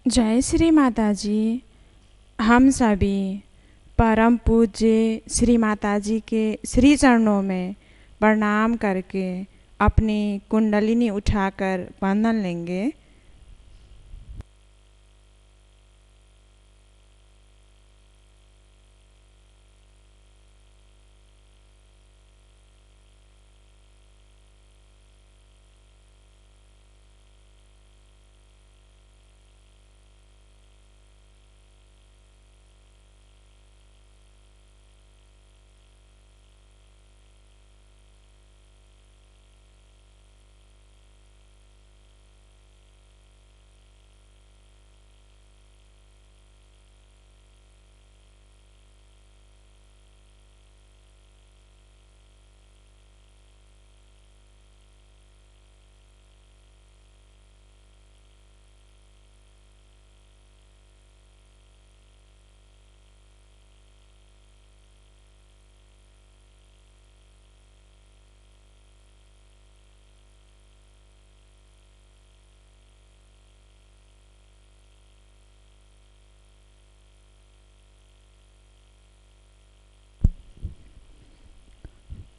जय श्री माता जी। हम सभी परम पूज्य श्री माता जी के श्री चरणों में प्रणाम करके अपनी कुंडलिनी उठाकर बंधन लेंगे।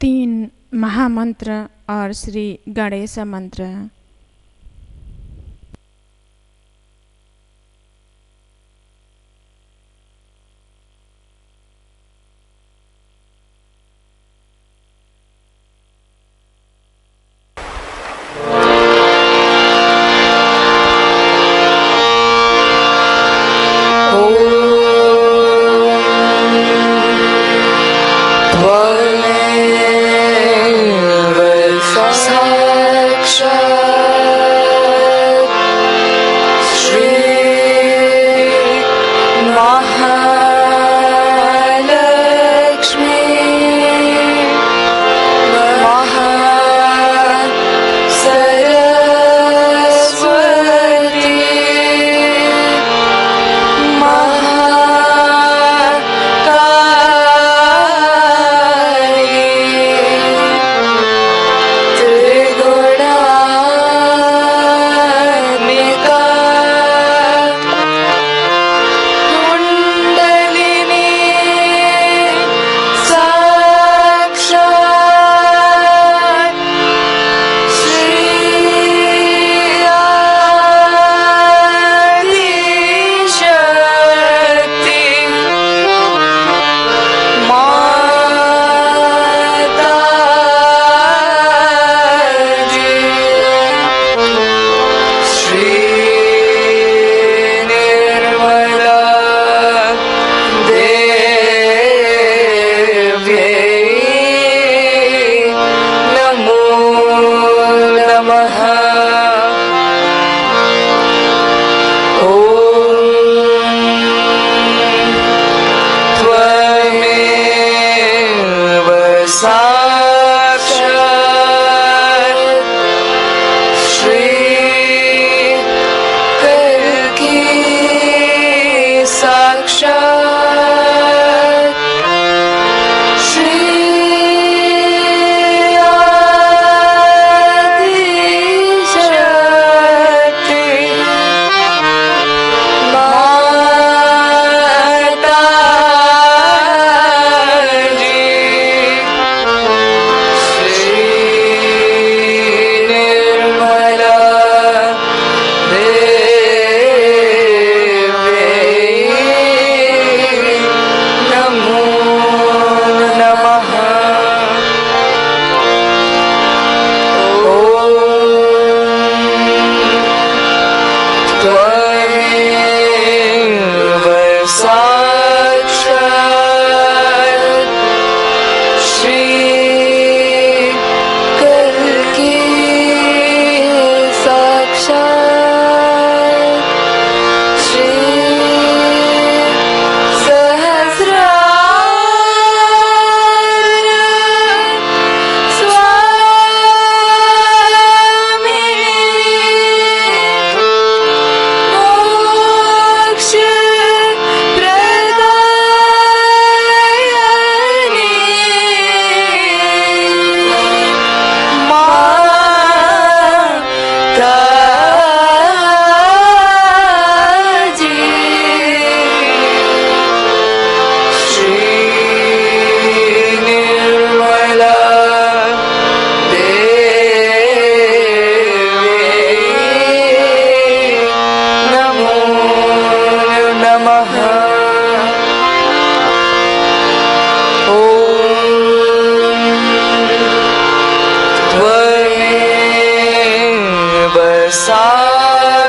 तीन महामंत्र और श्री गणेश मंत्र।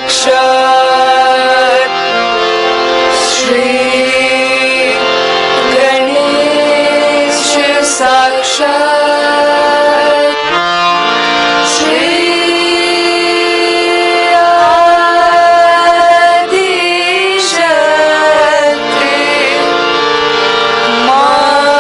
साक्षात् श्री गणेश साक्षात् श्री आदिशक्ति माताजी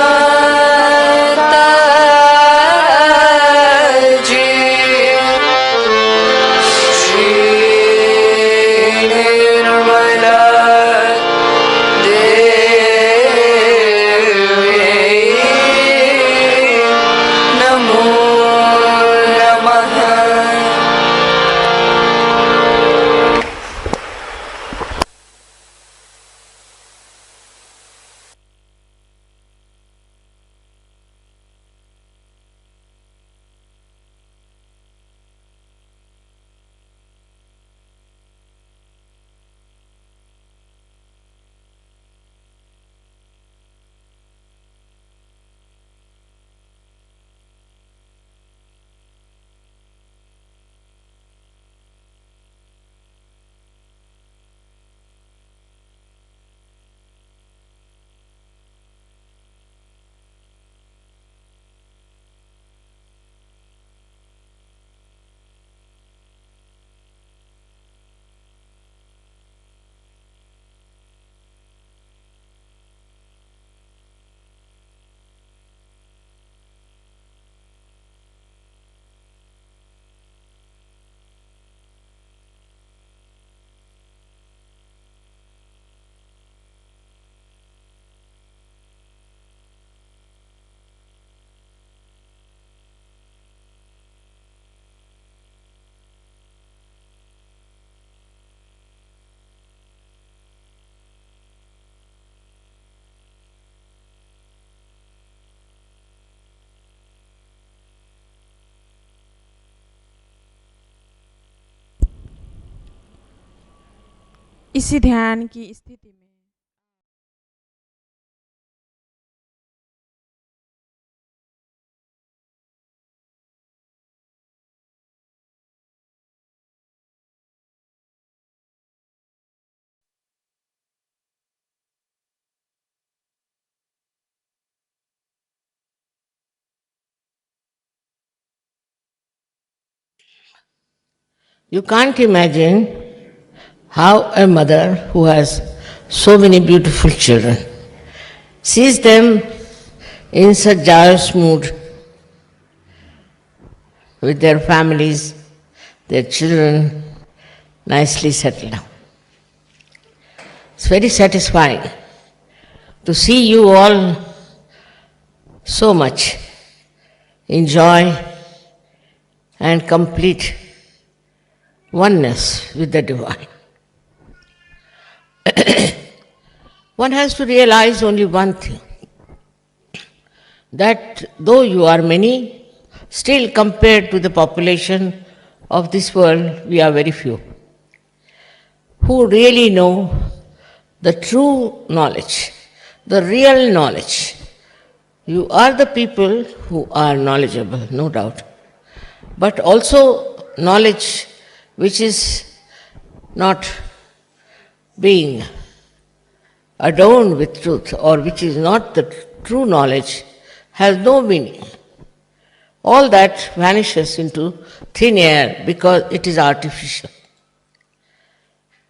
इसी ध्यान की स्थिति में You can't imagine how a mother who has so many beautiful children sees them in such joyous mood with their families, their children nicely settled down. It's very satisfying to see you all so much in joy and complete oneness with the divine. One has to realize only one thing, that though you are many, still compared to the population of this world, we are very few who really know the true knowledge, the real knowledge. You are the people who are knowledgeable, no doubt, but also knowledge which is not being adorned with truth, or which is not the true knowledge, has no meaning. All that vanishes into thin air because it is artificial.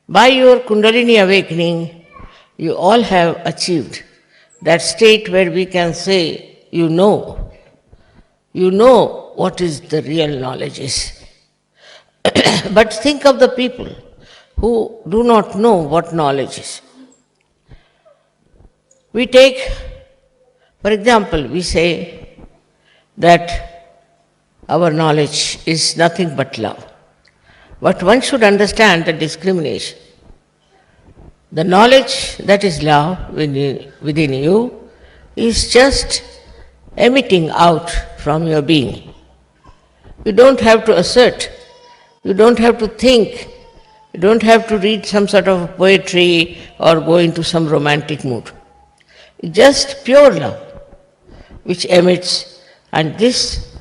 By your Kundalini awakening, you all have achieved that state where we can say, you know what is the real knowledge is. But think of the people who do not know what knowledge is. We take, for example, we say that our knowledge is nothing but love. But one should understand the discrimination. The knowledge that is love within you is just emitting out from your being. You don't have to assert, you don't have to think You don't have to read some sort of poetry or go into some romantic mood. Just pure love, which emits, and this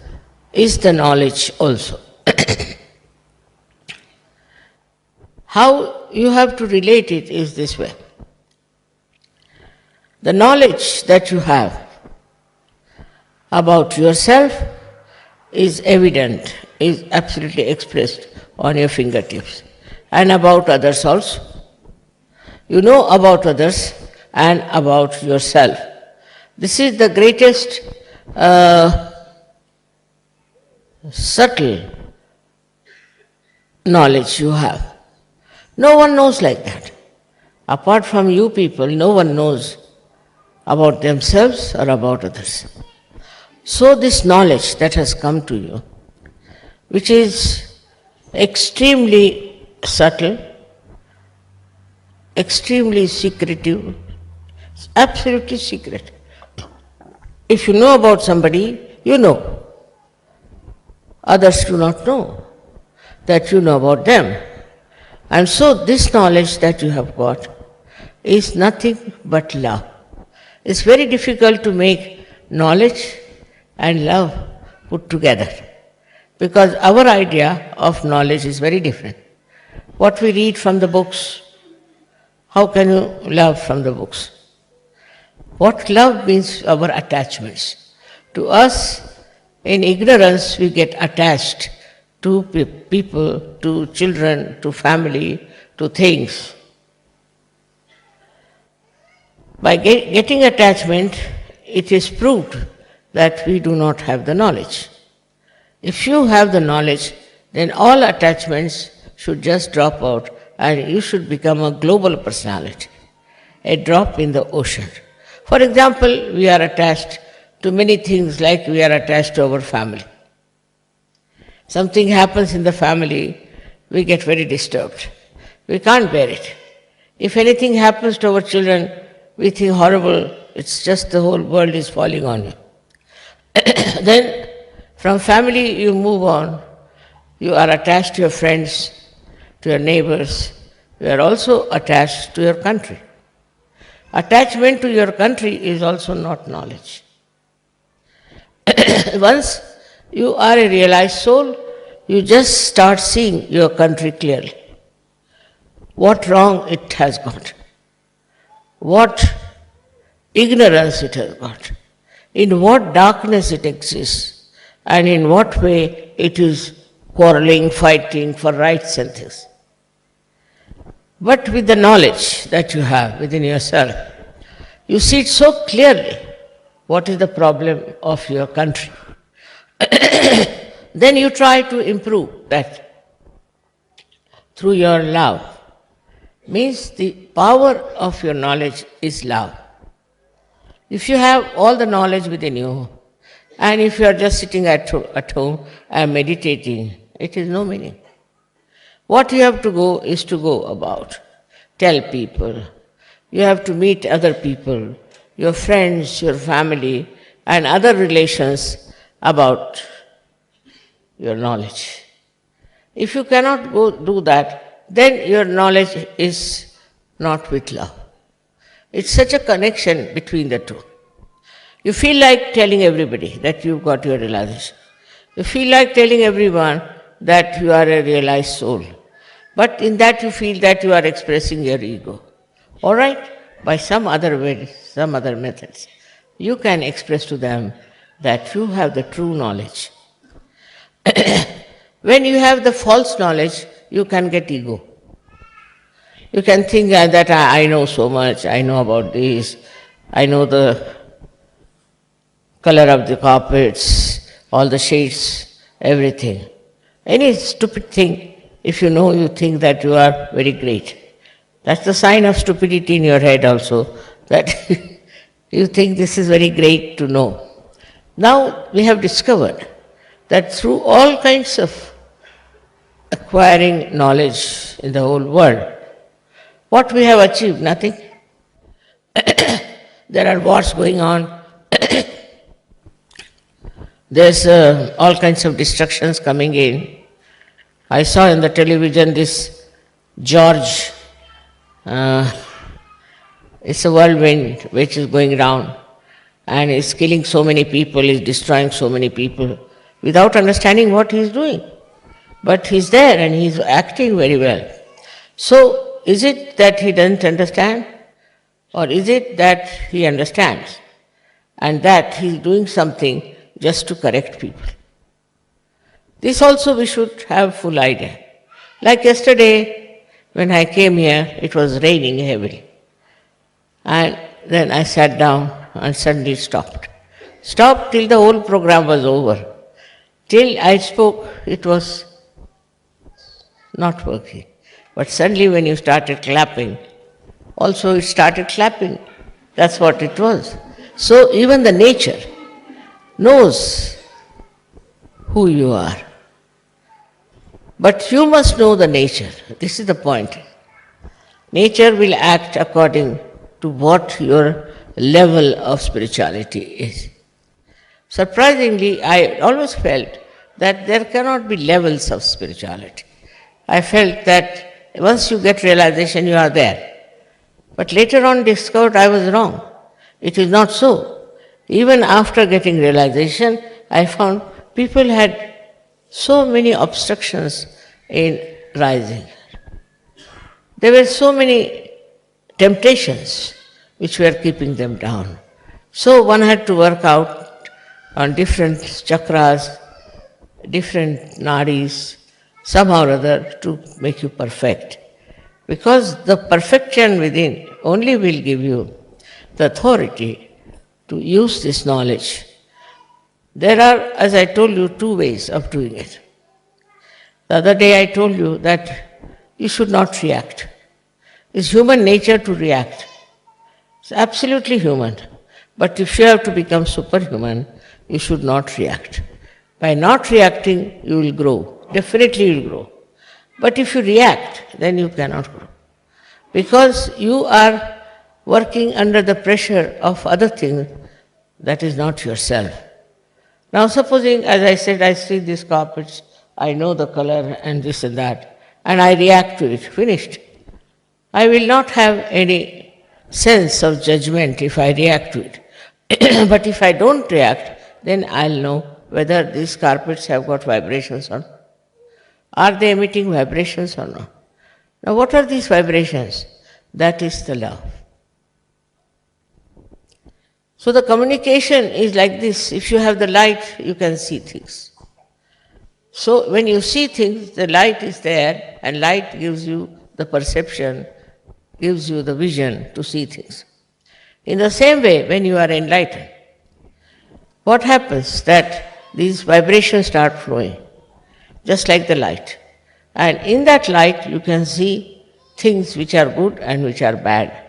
is the knowledge also. How you have to relate it is this way. The knowledge that you have about yourself is evident, is absolutely expressed on your fingertips, and about others also. You know about others and about yourself. This is the greatest subtle knowledge you have. No one knows like that. Apart from you people, no one knows about themselves or about others. So this knowledge that has come to you, which is extremely subtle, extremely secretive, absolutely secret. If you know about somebody, you know. Others do not know that you know about them. And so this knowledge that you have got is nothing but love. It's very difficult to make knowledge and love put together, because our idea of knowledge is very different. What we read from the books, how can you love from the books? What love means, our attachments. To us, in ignorance, we get attached to people, to children, to family, to things. By getting attachment, it is proved that we do not have the knowledge. If you have the knowledge, then all attachments should just drop out and you should become a global personality, a drop in the ocean. For example, we are attached to many things, like we are attached to our family. Something happens in the family, we get very disturbed. We can't bear it. If anything happens to our children, we think horrible, it's just the whole world is falling on you. Then from family you move on, you are attached to your friends, to your neighbors, you are also attached to your country. Attachment to your country is also not knowledge. Once you are a realized soul, you just start seeing your country clearly. What wrong it has got, what ignorance it has got, in what darkness it exists, and in what way it is quarreling, fighting for rights and things. But with the knowledge that you have within yourself, you see it so clearly what is the problem of your country. Then you try to improve that through your love. Means the power of your knowledge is love. If you have all the knowledge within you, and if you are just sitting at home and meditating, it is no meaning. What you have to go is to go about, tell people. You have to meet other people, your friends, your family, and other relations about your knowledge. If you cannot go do that, then your knowledge is not with love. It's such a connection between the two. You feel like telling everybody that you've got your realization. You feel like telling everyone that you are a realized soul. But in that you feel that you are expressing your ego. All right, by some other way, some other methods, you can express to them that you have the true knowledge. When you have the false knowledge, you can get ego. You can think that I know so much, I know about this, I know the color of the carpets, all the shades, everything. Any stupid thing, if you know, you think that you are very great. That's the sign of stupidity in your head also, that you think this is very great to know. Now we have discovered that through all kinds of acquiring knowledge in the whole world, what we have achieved? Nothing. There are wars going on. There's all kinds of destructions coming in. I saw in the television this George, uh, it's a whirlwind which is going round and is killing so many people, is destroying so many people without understanding what he is doing. But he's there and he's acting very well. So, is it that he doesn't understand? Or is it that he understands and that he's doing something just to correct people? This also we should have full idea. Like yesterday, when I came here, it was raining heavily. And then I sat down and suddenly stopped. Stopped till the whole program was over. Till I spoke, it was not working. But suddenly when you started clapping, also it started clapping. That's what it was. So even the nature knows who you are. But you must know the nature. This is the point. Nature will act according to what your level of spirituality is. Surprisingly, I always felt that there cannot be levels of spirituality. I felt that once you get realization, you are there. But later on discovered I was wrong. It is not so. Even after getting realization, I found people had so many obstructions in rising. There were so many temptations which were keeping them down. So one had to work out on different chakras, different nadis, somehow or other to make you perfect. Because the perfection within only will give you the authority to use this knowledge. There are, as I told you, two ways of doing it. The other day I told you that you should not react. It's human nature to react. It's absolutely human. But if you have to become superhuman, you should not react. By not reacting, you will grow. Definitely you will grow. But if you react, then you cannot grow. Because you are working under the pressure of other things that is not yourself. Now supposing, as I said, I see these carpets, I know the color and this and that, and I react to it, finished. I will not have any sense of judgment if I react to it. But if I don't react, then I'll know whether these carpets have got vibrations or not. Are they emitting vibrations or not? Now what are these vibrations? That is the love. So the communication is like this. If you have the light, you can see things. So when you see things, the light is there, and light gives you the perception, gives you the vision to see things. In the same way, when you are enlightened, what happens? That these vibrations start flowing, just like the light. And in that light, you can see things which are good and which are bad.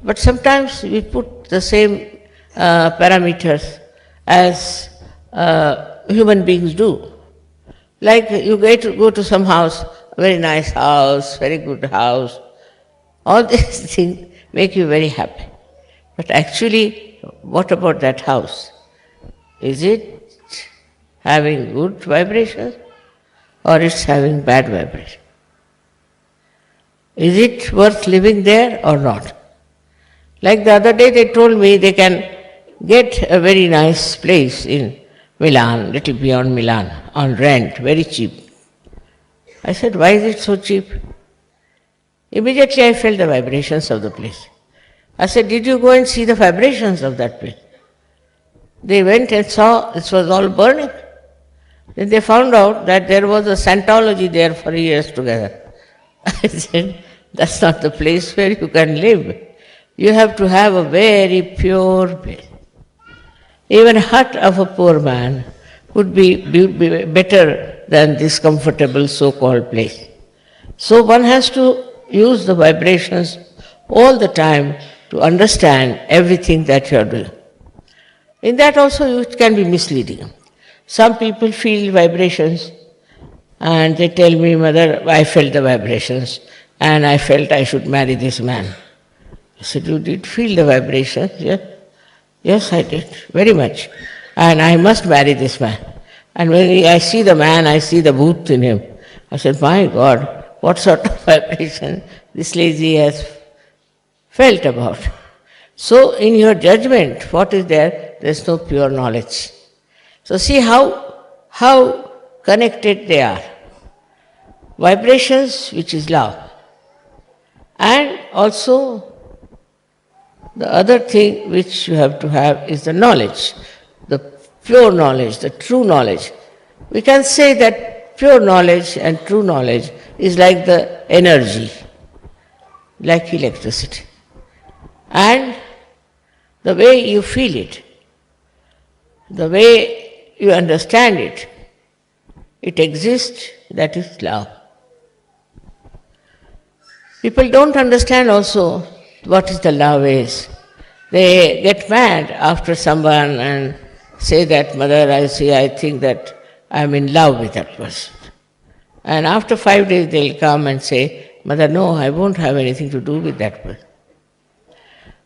But sometimes we put the same parameters as human beings do. Like you go to some house, a very nice house, very good house. All these things make you very happy. But actually, what about that house? Is it having good vibrations or it's having bad vibrations? Is it worth living there or not? Like the other day they told me they can get a very nice place in Milan, little beyond Milan, on rent, very cheap. I said, why is it so cheap? Immediately I felt the vibrations of the place. I said, did you go and see the vibrations of that place? They went and saw it was all burning. Then they found out that there was a Scientology there for years together. I said, that's not the place where you can live. You have to have a very pure place. Even a hut of a poor man would be better than this comfortable so-called place. So one has to use the vibrations all the time to understand everything that you are doing. In that also it can be misleading. Some people feel vibrations and they tell me, Mother, I felt the vibrations and I felt I should marry this man. I said, you did feel the vibrations? Yes. Yes, I did, very much. And I must marry this man. And when I see the man, I see the bhut in him. I said, my God, what sort of vibration this lady has felt about. So, in your judgment, what is there? There is no pure knowledge. So, see how connected they are. Vibrations, which is love, and also the other thing which you have to have is the knowledge, the pure knowledge, the true knowledge. We can say that pure knowledge and true knowledge is like the energy, like electricity. And the way you feel it, the way you understand it, it exists, that is love. People don't understand also what is the love is. They get mad after someone and say that, Mother, I think that I'm in love with that person. And after 5 days they'll come and say, Mother, no, I won't have anything to do with that person.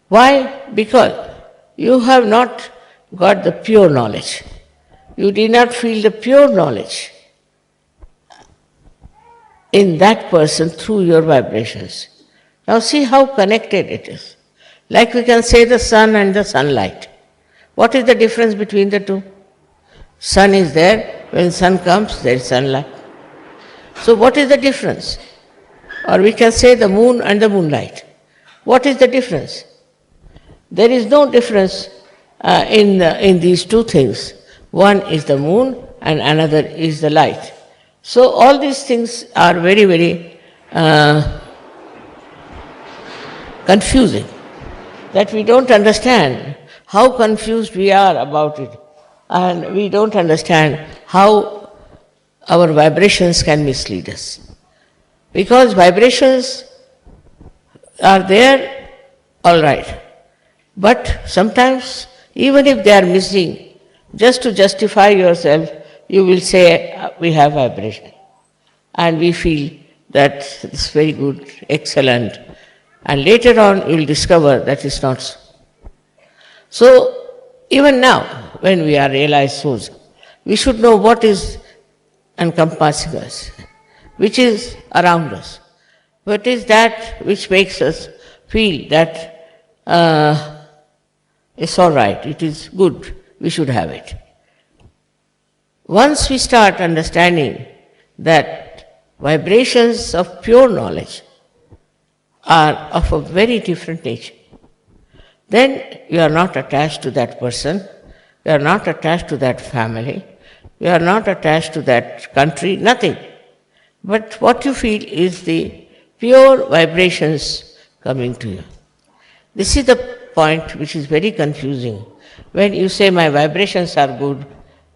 Why? Because you have not got the pure knowledge. You did not feel the pure knowledge in that person through your vibrations. Now see how connected it is. Like we can say the sun and the sunlight. What is the difference between the two? Sun is there, when sun comes there is sunlight. So what is the difference? Or we can say the moon and the moonlight. What is the difference? There is no difference in these two things. One is the moon and another is the light. So all these things are very, very confusing, that we don't understand how confused we are about it, and we don't understand how our vibrations can mislead us. Because vibrations are there, all right, but sometimes even if they are missing, just to justify yourself, you will say, we have vibration. And we feel that it's very good, excellent. And later on, you will discover that it's not so. So, even now, when we are realized souls, we should know what is encompassing us, which is around us. What is that which makes us feel that it's all right, it is good, we should have it. Once we start understanding that vibrations of pure knowledge are of a very different nature, then you are not attached to that person, you are not attached to that family, you are not attached to that country, nothing. But what you feel is the pure vibrations coming to you. This is the point which is very confusing. When you say, my vibrations are good,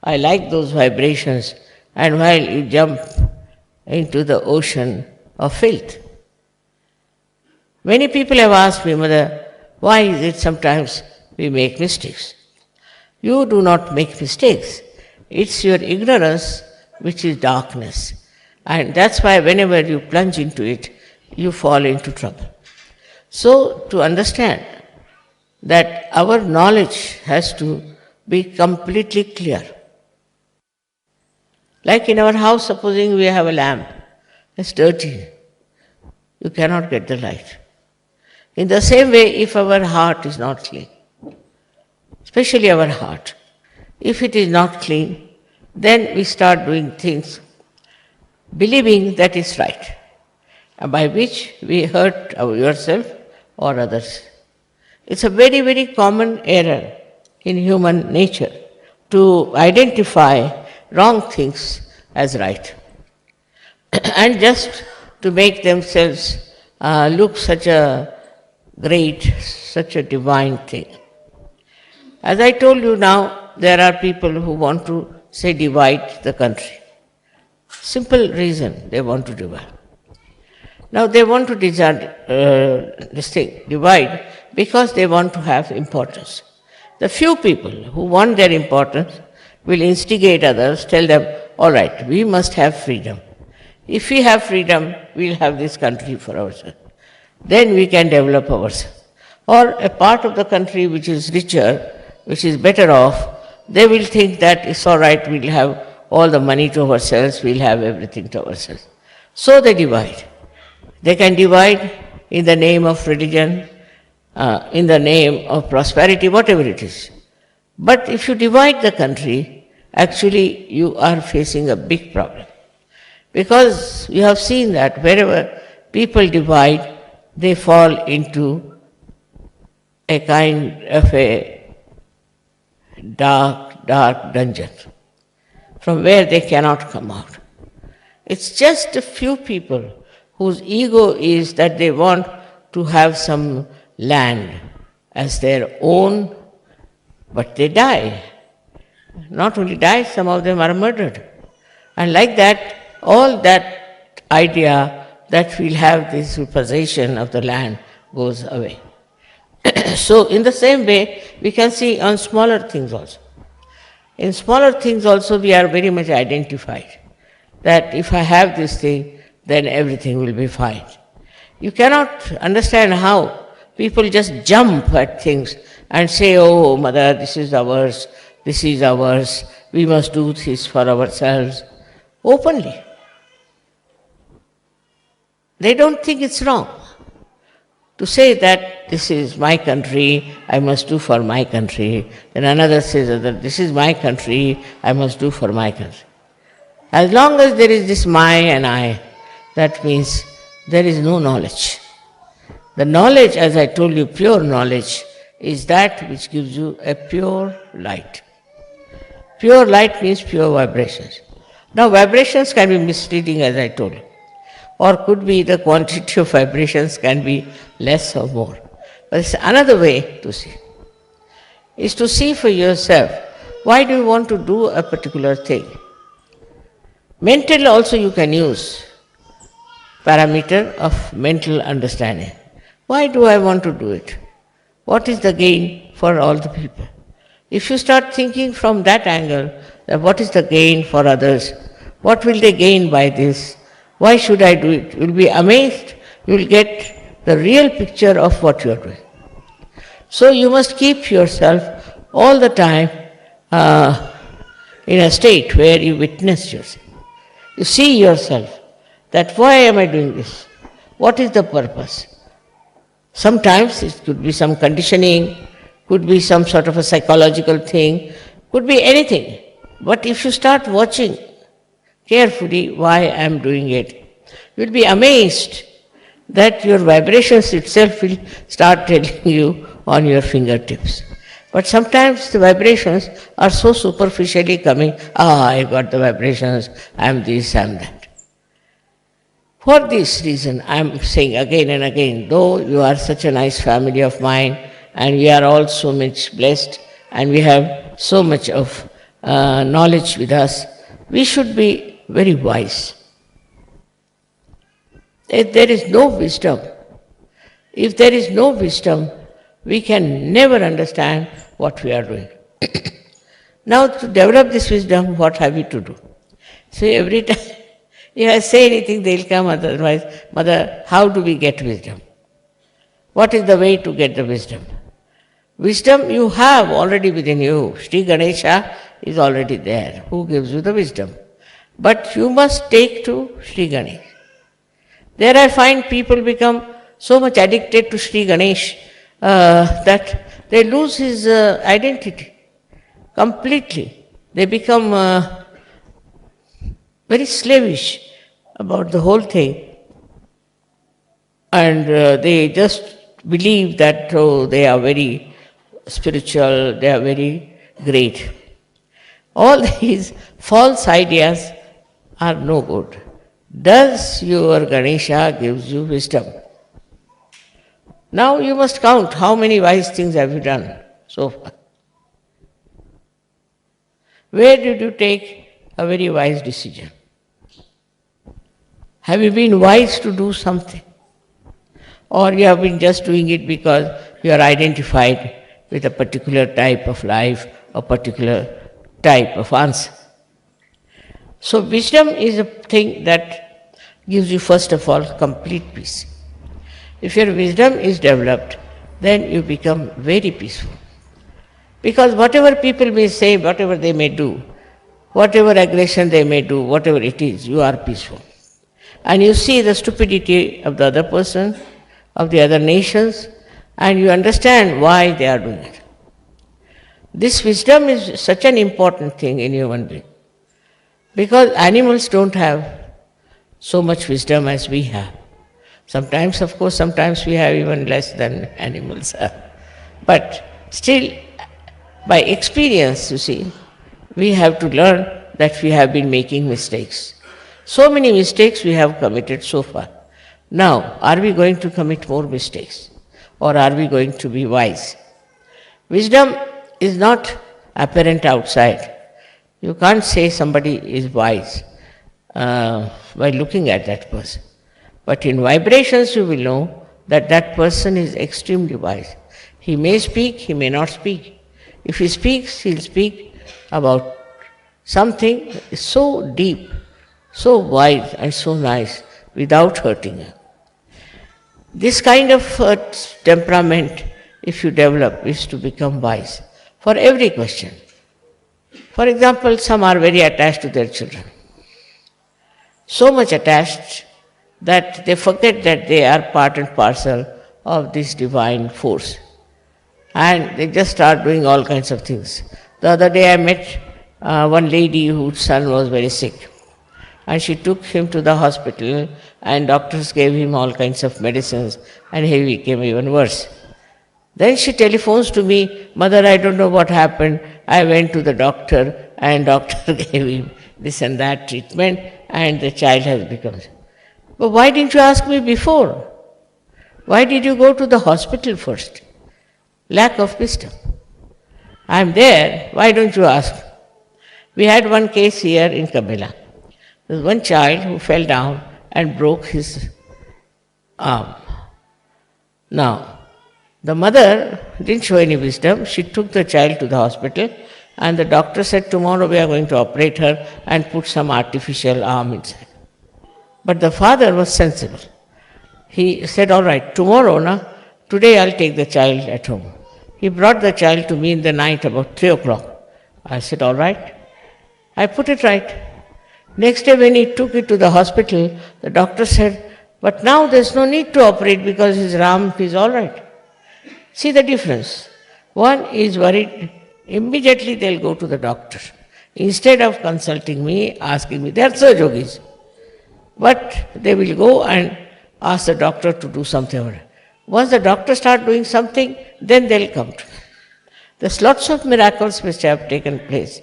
I like those vibrations, and while you jump into the ocean of filth. Many people have asked me, Mother, why is it sometimes we make mistakes? You do not make mistakes. It's your ignorance which is darkness. And that's why whenever you plunge into it, you fall into trouble. So, to understand that our knowledge has to be completely clear. Like in our house, supposing we have a lamp, it's dirty, you cannot get the light. In the same way, if our heart is not clean, especially our heart, if it is not clean, then we start doing things believing that is right, by which we hurt yourself or others. It's a very, very common error in human nature to identify wrong things as right and just to make themselves look such a great, such a divine thing. As I told you now, there are people who want to say divide the country. Simple reason they want to divide. Now they want to divide because they want to have importance. The few people who want their importance will instigate others, tell them, all right, we must have freedom. If we have freedom, we'll have this country for ourselves. Then we can develop ourselves. Or a part of the country which is richer, which is better off, they will think that it's all right, we'll have all the money to ourselves, we'll have everything to ourselves. So they divide. They can divide in the name of religion, in the name of prosperity, whatever it is. But if you divide the country, actually you are facing a big problem. Because you have seen that wherever people divide, they fall into a kind of a dark dungeon from where they cannot come out. It's just a few people whose ego is that they want to have some land as their own, but they die. Not only die, some of them are murdered. And like that, all that idea that we'll have this possession of the land goes away. So in the same way, we can see on smaller things also. In smaller things also we are very much identified that if I have this thing, then everything will be fine. You cannot understand how people just jump at things and say, oh mother, this is ours, we must do this for ourselves, openly. They don't think it's wrong to say that this is my country, I must do for my country. Then another says that this is my country, I must do for my country. As long as there is this my and I, that means there is no knowledge. The knowledge, as I told you, pure knowledge, is that which gives you a pure light. Pure light means pure vibrations. Now vibrations can be misleading, as I told you, or could be the quantity of vibrations can be less or more. But it's another way to see. Is to see for yourself, why do you want to do a particular thing? Mental also you can use parameter of mental understanding. Why do I want to do it? What is the gain for all the people? If you start thinking from that angle, that what is the gain for others? What will they gain by this? Why should I do it? You will be amazed. You will get the real picture of what you are doing. So you must keep yourself all the time in a state where you witness yourself. You see yourself that why am I doing this? What is the purpose? Sometimes it could be some conditioning, could be some sort of a psychological thing, could be anything. But if you start watching carefully why I am doing it, you will be amazed that your vibrations itself will start telling you on your fingertips. But sometimes the vibrations are so superficially coming, I got the vibrations, I am this, I am that. For this reason, I am saying again and again, though you are such a nice family of mine, and we are all so much blessed, and we have so much of knowledge with us, we should be very wise. If there is no wisdom, we can never understand what we are doing. Now to develop this wisdom, what have we to do? So every time if I say anything, they'll come otherwise, Mother, how do we get wisdom? What is the way to get the wisdom? Wisdom you have already within you. Shri Ganesha is already there, who gives you the wisdom. But you must take to Shri Ganesh. There I find people become so much addicted to Shri Ganesh that they lose his identity completely. They become very slavish about the whole thing, and they just believe that they are very spiritual, they are very great. All these false ideas are no good. Does your Ganesha gives you wisdom? Now you must count how many wise things have you done so far. Where did you take a very wise decision? Have you been wise to do something? Or you have been just doing it because you are identified with a particular type of life, a particular type of answer? So wisdom is a thing that gives you first of all complete peace. If your wisdom is developed, then you become very peaceful. Because whatever people may say, whatever they may do, whatever aggression they may do, whatever it is, you are peaceful. and you see the stupidity of the other person, of the other nations, and you understand why they are doing it. This wisdom is such an important thing in human being, because animals don't have so much wisdom as we have. Sometimes, of course, sometimes we have even less than animals have. But still, by experience, you see, we have to learn that we have been making mistakes. So many mistakes we have committed so far. Now, are we going to commit more mistakes? Or are we going to be wise? Wisdom is not apparent outside. You can't say somebody is wise by looking at that person. But in vibrations you will know that that person is extremely wise. He may speak, he may not speak. If he speaks, he'll speak about something so deep, so wise and so nice without hurting you. This kind of temperament, if you develop, is to become wise for every question. For example, some are very attached to their children. So much attached that they forget that they are part and parcel of this divine force. And they just start doing all kinds of things. The other day I met one lady whose son was very sick. And she took him to the hospital and doctors gave him all kinds of medicines and he became even worse. Then she telephones to me, "Mother, I don't know what happened. I went to the doctor and doctor gave him this and that treatment and the child has become..." But why didn't you ask me before? Why did you go to the hospital first? Lack of wisdom. I am there, why don't you ask? We had one case here in Cabella. There was one child who fell down and broke his arm. Now, the mother didn't show any wisdom. She took the child to the hospital and the doctor said, "Tomorrow we are going to operate her and put some artificial arm inside." But the father was sensible. He said, "All right, tomorrow, today I'll take the child at home." He brought the child to me in the night about 3 o'clock. I said, "All right." I put it right. Next day when he took it to the hospital, the doctor said, "But now there's no need to operate because his arm is all right." See the difference. One is worried, immediately they'll go to the doctor. Instead of consulting me, asking me, they are Saj Yogis. But they will go and ask the doctor to do something. Once the doctor starts doing something, then they'll come to me. There's lots of miracles which have taken place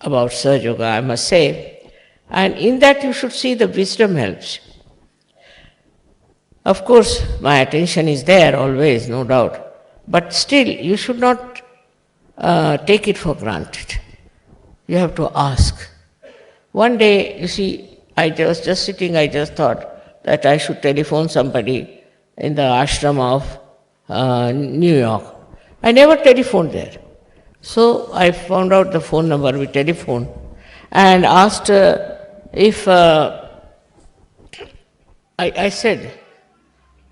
about Saj Yoga, I must say. And in that you should see the wisdom helps. Of course, my attention is there always, no doubt. But still, you should not take it for granted. You have to ask. One day, you see, I was just sitting, I just thought that I should telephone somebody in the ashram of New York. I never telephoned there. So I found out the phone number, we telephoned and asked if, I said,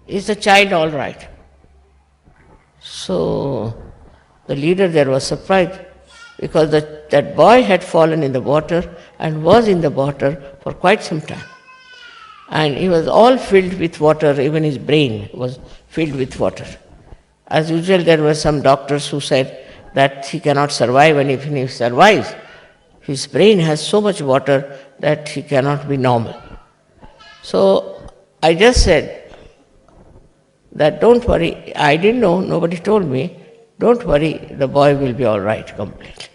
"Is the child all right?" So the leader there was surprised because that boy had fallen in the water and was in the water for quite some time. And he was all filled with water, even his brain was filled with water. As usual, there were some doctors who said that he cannot survive, and even if he survives, his brain has so much water that he cannot be normal. So I just said that don't worry, I didn't know, nobody told me, don't worry, the boy will be all right completely.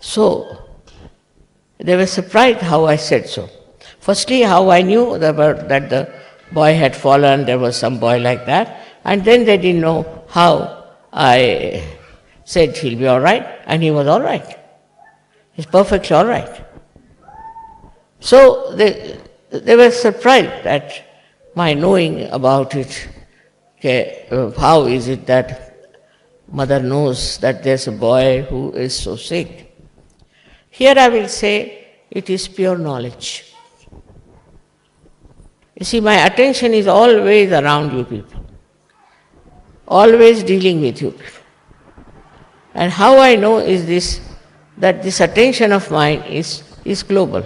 So they were surprised how I said so. Firstly, how I knew that the boy had fallen, there was some boy like that, and then they didn't know how I said he'll be all right, and he was all right. He's perfectly all right. So they were surprised at my knowing about it. Okay, how is it that mother knows that there's a boy who is so sick? Here I will say it is pure knowledge. You see, my attention is always around you people, always dealing with you people. And how I know is this, that this attention of mine is is global.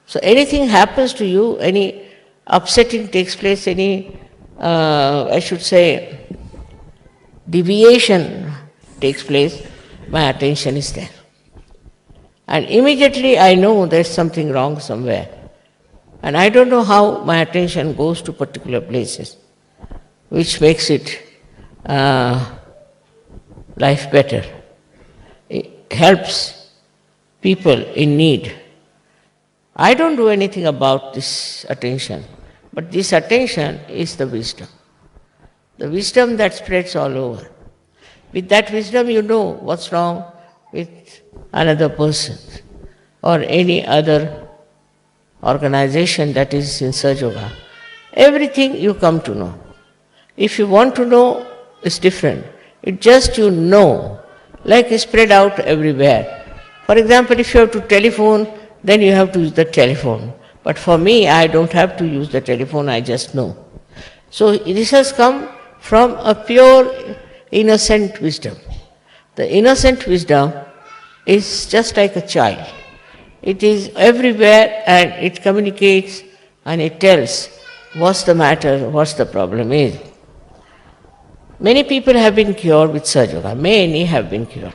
So anything happens to you, any upsetting takes place, any, I should say, deviation takes place, my attention is there. And immediately I know there's something wrong somewhere. And I don't know how my attention goes to particular places, which makes it life better. It helps people in need. I don't do anything about this attention, but this attention is the wisdom. The wisdom that spreads all over. With that wisdom you know what's wrong with another person or any other organization that is in Sahaja Yoga. Everything you come to know. If you want to know, it's different. It's just you know, like it's spread out everywhere. For example, if you have to telephone, then you have to use the telephone. But for me, I don't have to use the telephone, I just know. So this has come from a pure, innocent wisdom. The innocent wisdom is just like a child. It is everywhere and it communicates and it tells what's the matter, what's the problem is. Many people have been cured with Sahaja Yoga. Many have been cured.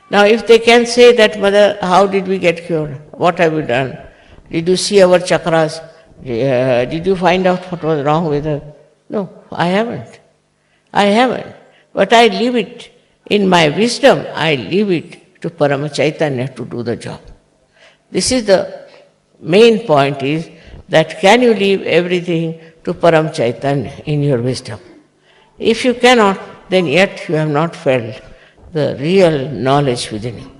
Now if they can say that, Mother, how did we get cured? What have we done? Did you see our chakras? Did you find out what was wrong with us? No, I haven't. I haven't. But I leave it in my wisdom, I leave it to Parama Chaitanya to do the job. This is the main point, is that can you leave everything to Param Chaitanya in your wisdom? If you cannot, then yet you have not felt the real knowledge within you.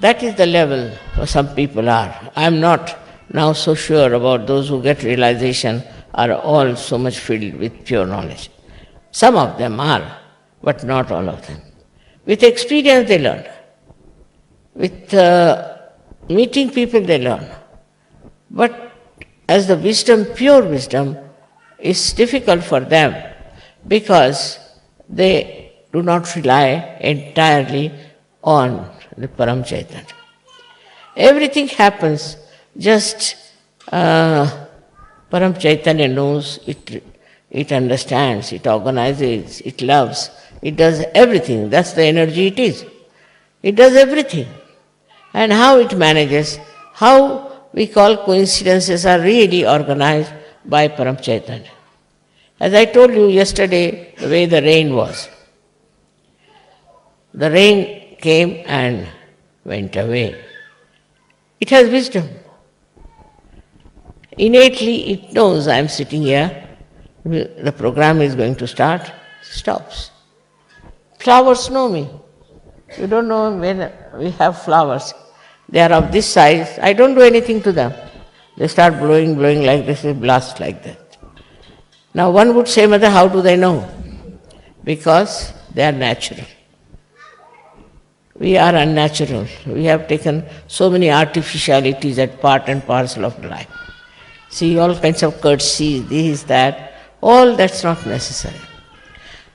That is the level where some people are. I am not now so sure about those who get realization are all so much filled with pure knowledge. Some of them are, but not all of them. With experience they learn. With meeting people they learn. But as the wisdom, pure wisdom, is difficult for them because they do not rely entirely on the Param Chaitanya. Everything happens just Param Chaitanya knows, it understands, it organizes, it loves, it does everything. That's the energy it is. It does everything. And how it manages, how we call coincidences are really organized by Param Chaitanya. As I told you yesterday, the way the rain was. The rain came and went away. It has wisdom. Innately it knows I am sitting here, the program is going to start, stops. Flowers know me. You don't know when we have flowers. They are of this size, I don't do anything to them. They start blowing like this, they blast like that. Now one would say, Mother, how do they know? Because they are natural. We are unnatural. We have taken so many artificialities as part and parcel of life. See, all kinds of courtesies, this, that, all that's not necessary.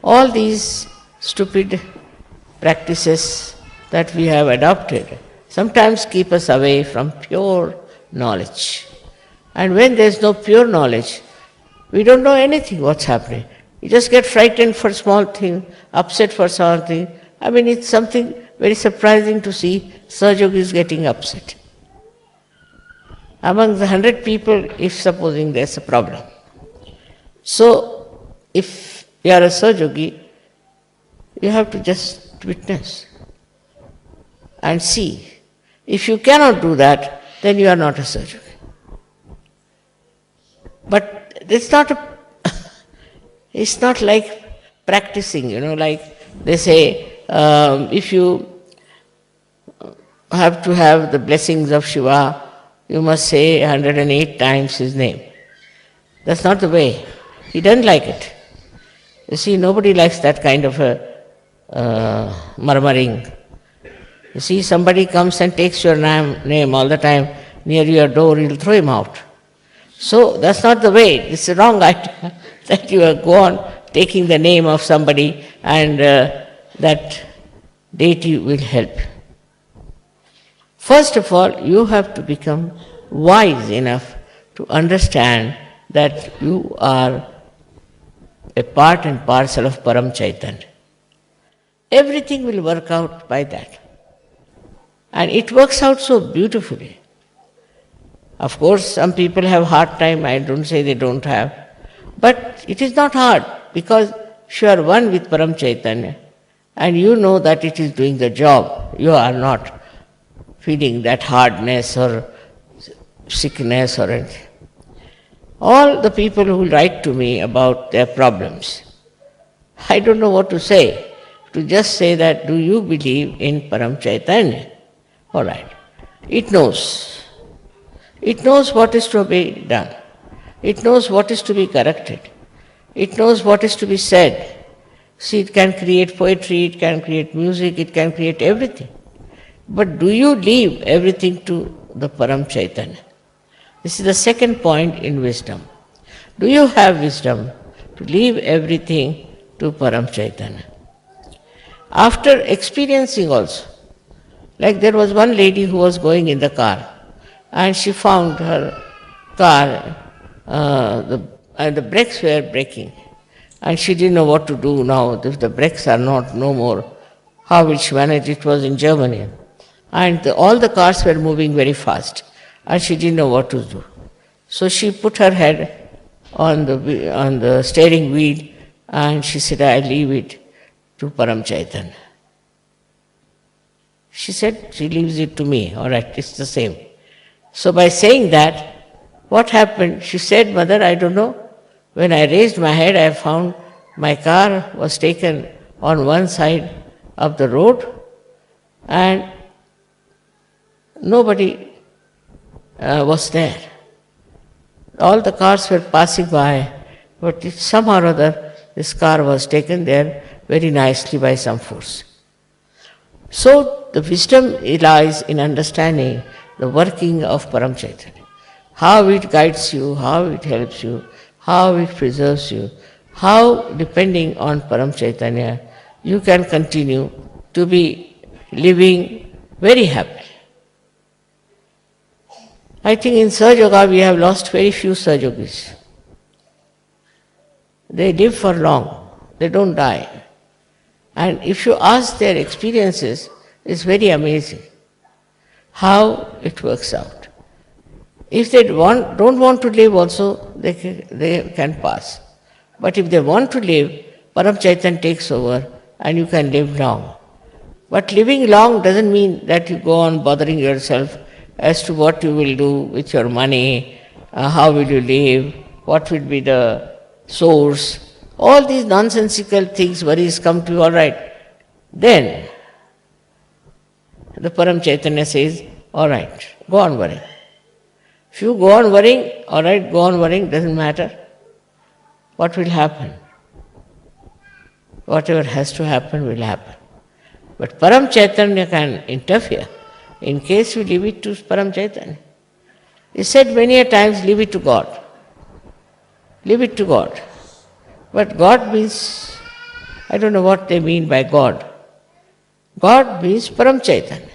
All these stupid practices that we have adopted sometimes keep us away from pure knowledge. And when there's no pure knowledge, we don't know anything what's happening. You just get frightened for small thing, upset for something. I mean, it's something very surprising to see Sahaja Yogis getting upset. Among the 100 people, if supposing there's a problem. So, if you are a Sahaja Yogi, you have to just witness and see. If you cannot do that, then you are not a Sahaja Yogi. But it's not like practicing, like they say, if you have to have the blessings of Shiva, you must say 108 times his name. That's not the way. He doesn't like it. You see, nobody likes that kind of a murmuring. You see, somebody comes and takes your name all the time near your door, you'll throw him out. So that's not the way. It's a wrong idea that you go on taking the name of somebody and that deity will help. First of all, you have to become wise enough to understand that you are a part and parcel of Param Chaitanya. Everything will work out by that. And it works out so beautifully. Of course, some people have hard time, I don't say they don't have. But it is not hard, because you are one with Param Chaitanya and you know that it is doing the job. You are not feeling that hardness or sickness or anything. All the people who write to me about their problems, I don't know what to say. To just say that, do you believe in Param Chaitanya? All right. It knows. It knows what is to be done. It knows what is to be corrected. It knows what is to be said. See, it can create poetry, it can create music, it can create everything. But do you leave everything to the Param Chaitanya? This is the second point in wisdom. Do you have wisdom to leave everything to Param Chaitanya? After experiencing also, like there was one lady who was going in the car and she found her car, the brakes were breaking and she didn't know what to do now. If the brakes are no more, how will she manage? It was in Germany. And all the cars were moving very fast and she didn't know what to do. So she put her head on the steering wheel and she said, I leave it to Param Chaitanya. She said, she leaves it to me. All right, it's the same. So by saying that, what happened? She said, Mother, I don't know. When I raised my head, I found my car was taken on one side of the road and nobody was there. All the cars were passing by, but somehow or other, this car was taken there very nicely by some force. So the wisdom lies in understanding the working of Param Chaitanya, how it guides you, how it helps you, how it preserves you, how depending on Param Chaitanya you can continue to be living very happily. I think in Sahaja we have lost very few Sahajogis. They live for long, they don't die. And if you ask their experiences, it's very amazing how it works out. If they don't want to live also, they can pass. But if they want to live, Param Chaitanya takes over and you can live long. But living long doesn't mean that you go on bothering yourself as to what you will do with your money, how will you live, what will be the source. All these nonsensical things, worries come to you, all right. Then the Param Chaitanya says, all right, go on worrying. If you go on worrying, all right, go on worrying, doesn't matter. What will happen? Whatever has to happen will happen. But Param Chaitanya can interfere in case you leave it to Param Chaitanya. He said many a times, leave it to God. Leave it to God. But God means, I don't know what they mean by God. God means Param Chaitanya.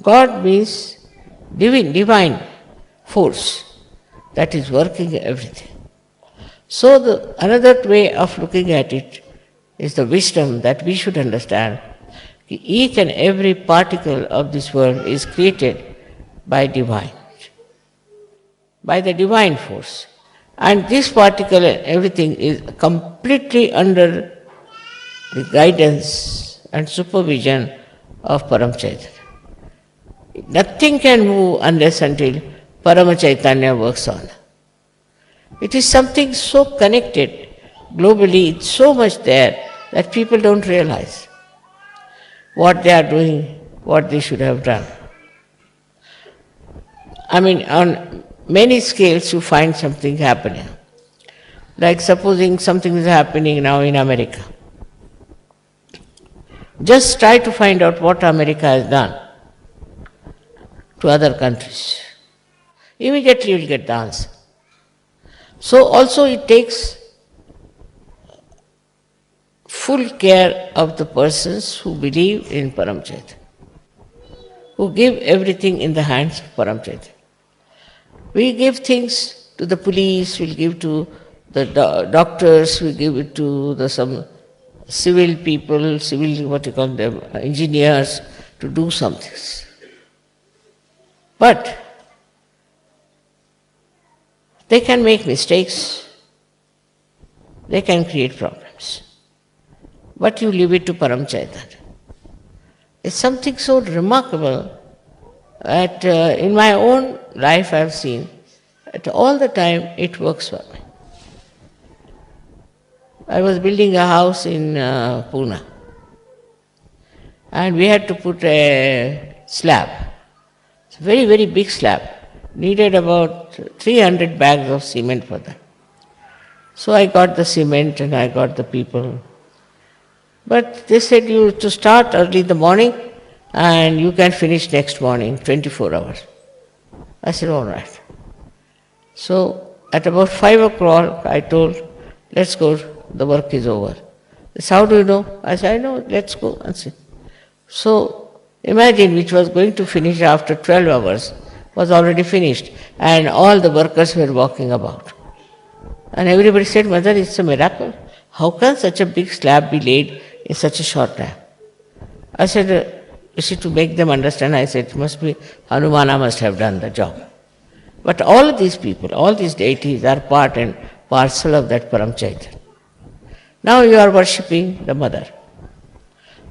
God means divine force that is working everything. So another way of looking at it is the wisdom that we should understand. Each and every particle of this world is created by divine, by the divine force. And this particle and everything is completely under the guidance and supervision of Param Chaitanya. Nothing can move unless until Param Chaitanya works on. It is something so connected globally, it's so much there that people don't realize what they are doing, what they should have done. I mean, on many scales you find something happening. Like supposing something is happening now in America. Just try to find out what America has done to other countries. Immediately you will get the answer. So also it takes full care of the persons who believe in Param Chaitanya. who give everything in the hands of Param Chaitanya. We give things to the police, we'll give to the doctors, we give it to some civil people, engineers, to do some things. But they can make mistakes, they can create problems. But you leave it to Param Chaitanya. It's something so remarkable that in my own life I have seen that all the time it works for me. I was building a house in Pune, and we had to put a slab. It's a very, very big slab. Needed about 300 bags of cement for that. So I got the cement and I got the people. But they said you to start early in the morning and you can finish next morning, 24 hours. I said, all right. So at about 5 o'clock I told, let's go, the work is over. They said, how do you know? I said, I know, let's go and see. So imagine, which was going to finish after 12 hours, was already finished, and all the workers were walking about. And everybody said, Mother, it's a miracle. How can such a big slab be laid in such a short time? I said, you see, to make them understand, I said, it must be Hanumana must have done the job. But all of these people, all these deities are part and parcel of that Param Chaitanya. Now you are worshipping the mother.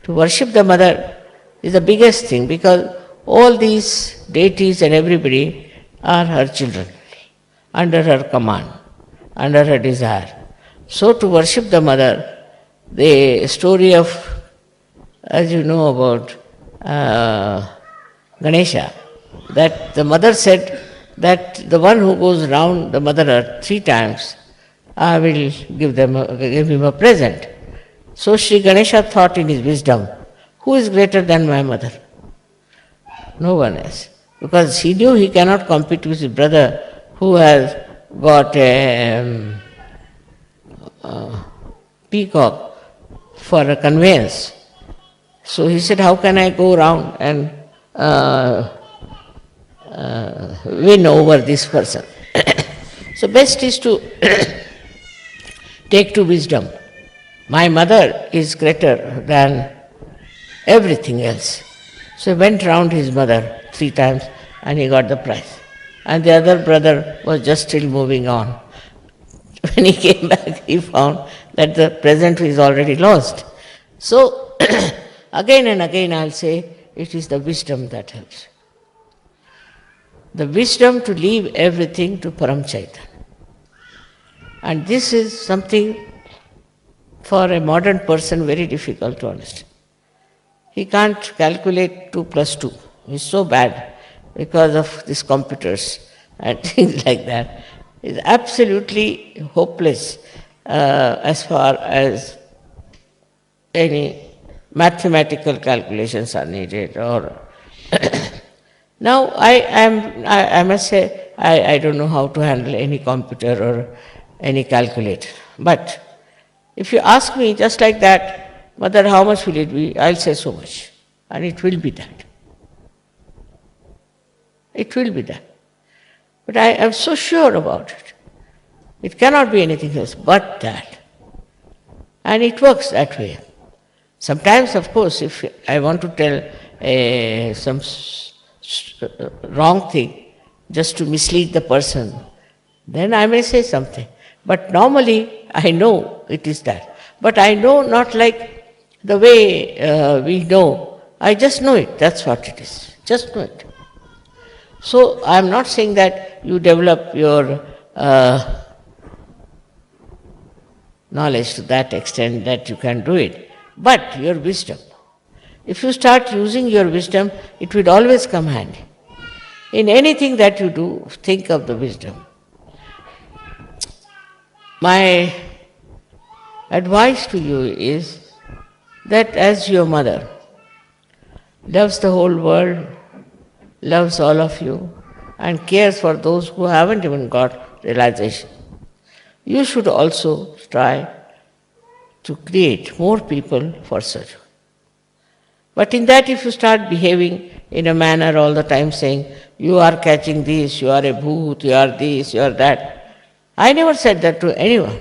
To worship the mother is the biggest thing, because all these deities and everybody are her children, under her command, under her desire. So to worship the mother, the story of, as you know about Ganesha, that the mother said that the one who goes round the mother earth 3 times, I will give him a present. So Shri Ganesha thought in his wisdom, who is greater than my mother? No one else. Because he knew he cannot compete with his brother who has got a peacock for a conveyance. So he said, how can I go around and win over this person? So best is to take to wisdom. My mother is greater than everything else. So he went round his mother 3 times and he got the prize. And the other brother was just still moving on. When he came back, he found that the present is already lost. So again and again I'll say, it is the wisdom that helps. The wisdom to leave everything to Param Chaitanya. And this is something for a modern person very difficult to understand. He can't calculate 2 plus 2. He's so bad because of these computers and things like that. It's absolutely hopeless as far as any mathematical calculations are needed. Or now I must say, I don't know how to handle any computer or any calculator. But if you ask me just like that, Mother, how much will it be? I'll say so much. And it will be that. It will be that. But I am so sure about it. It cannot be anything else but that. And it works that way. Sometimes, of course, if I want to tell some wrong thing just to mislead the person, then I may say something. But normally, I know it is that. But I know not like the way we know. I just know it. That's what it is. Just know it. So I am not saying that you develop your knowledge to that extent that you can do it, but your wisdom. If you start using your wisdom, it will always come handy. In anything that you do, think of the wisdom. My advice to you is that as your mother loves the whole world, loves all of you, and cares for those who haven't even got realization, you should also try to create more people for such. But in that, if you start behaving in a manner all the time saying, you are catching this, you are a bhoot, you are this, you are that. I never said that to anyone.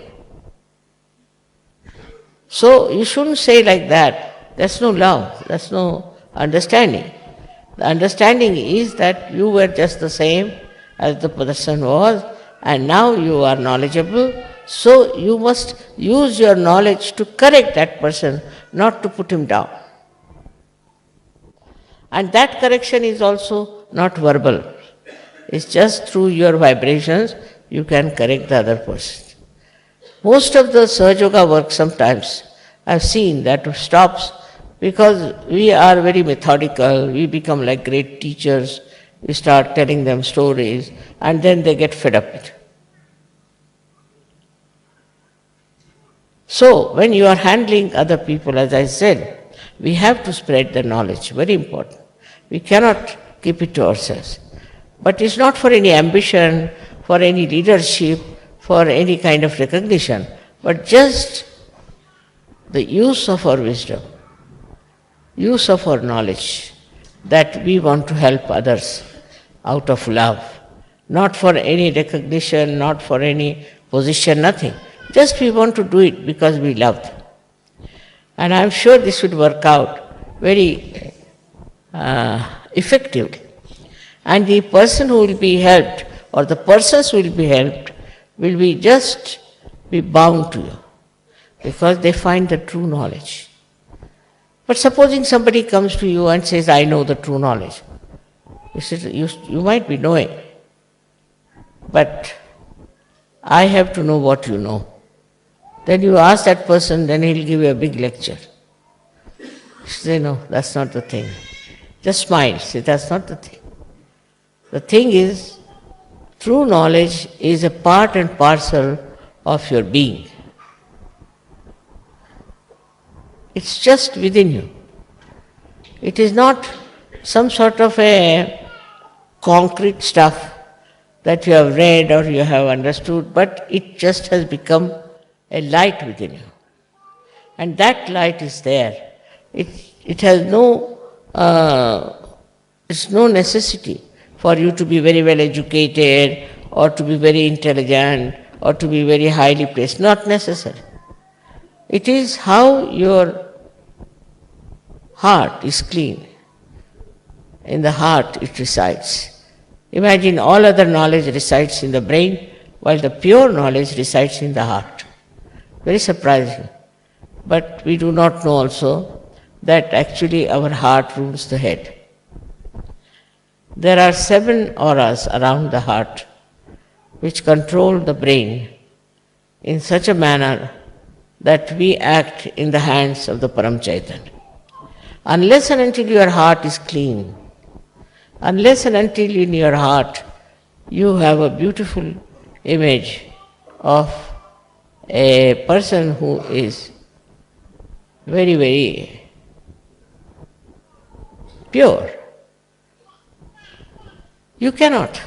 So you shouldn't say like that. That's no love, that's no understanding. The understanding is that you were just the same as the person was, and now you are knowledgeable, so you must use your knowledge to correct that person, not to put him down. And that correction is also not verbal. It's just through your vibrations you can correct the other person. Most of the Sahaja Yoga work sometimes I've seen that stops because we are very methodical, we become like great teachers, we start telling them stories, and then they get fed up with it. So, when you are handling other people, as I said, we have to spread the knowledge, very important. We cannot keep it to ourselves. But it's not for any ambition, for any leadership, for any kind of recognition, but just the use of our wisdom, use of our knowledge, that we want to help others out of love, not for any recognition, not for any position, nothing. Just we want to do it because we love them. And I'm sure this would work out very effectively. And the person who will be helped, or the persons who will be helped, will be just be bound to you, because they find the true knowledge. But supposing somebody comes to you and says, I know the true knowledge. You might be knowing, but I have to know what you know. Then you ask that person, then he'll give you a big lecture. You say, no, that's not the thing. Just smile, say, that's not the thing. The thing is, true knowledge is a part and parcel of your being. It's just within you. It is not some sort of a concrete stuff that you have read or you have understood, but it just has become a light within you. And that light is there. It has it's no necessity for you to be very well educated or to be very intelligent or to be very highly placed. Not necessary. It is how your heart is clean. In the heart it resides. Imagine all other knowledge resides in the brain, while the pure knowledge resides in the heart. Very surprising. But we do not know also that actually our heart rules the head. There are 7 auras around the heart which control the brain in such a manner that we act in the hands of the Param Chaitanya. Unless and until your heart is clean, unless and until in your heart you have a beautiful image of a person who is very, very pure, you cannot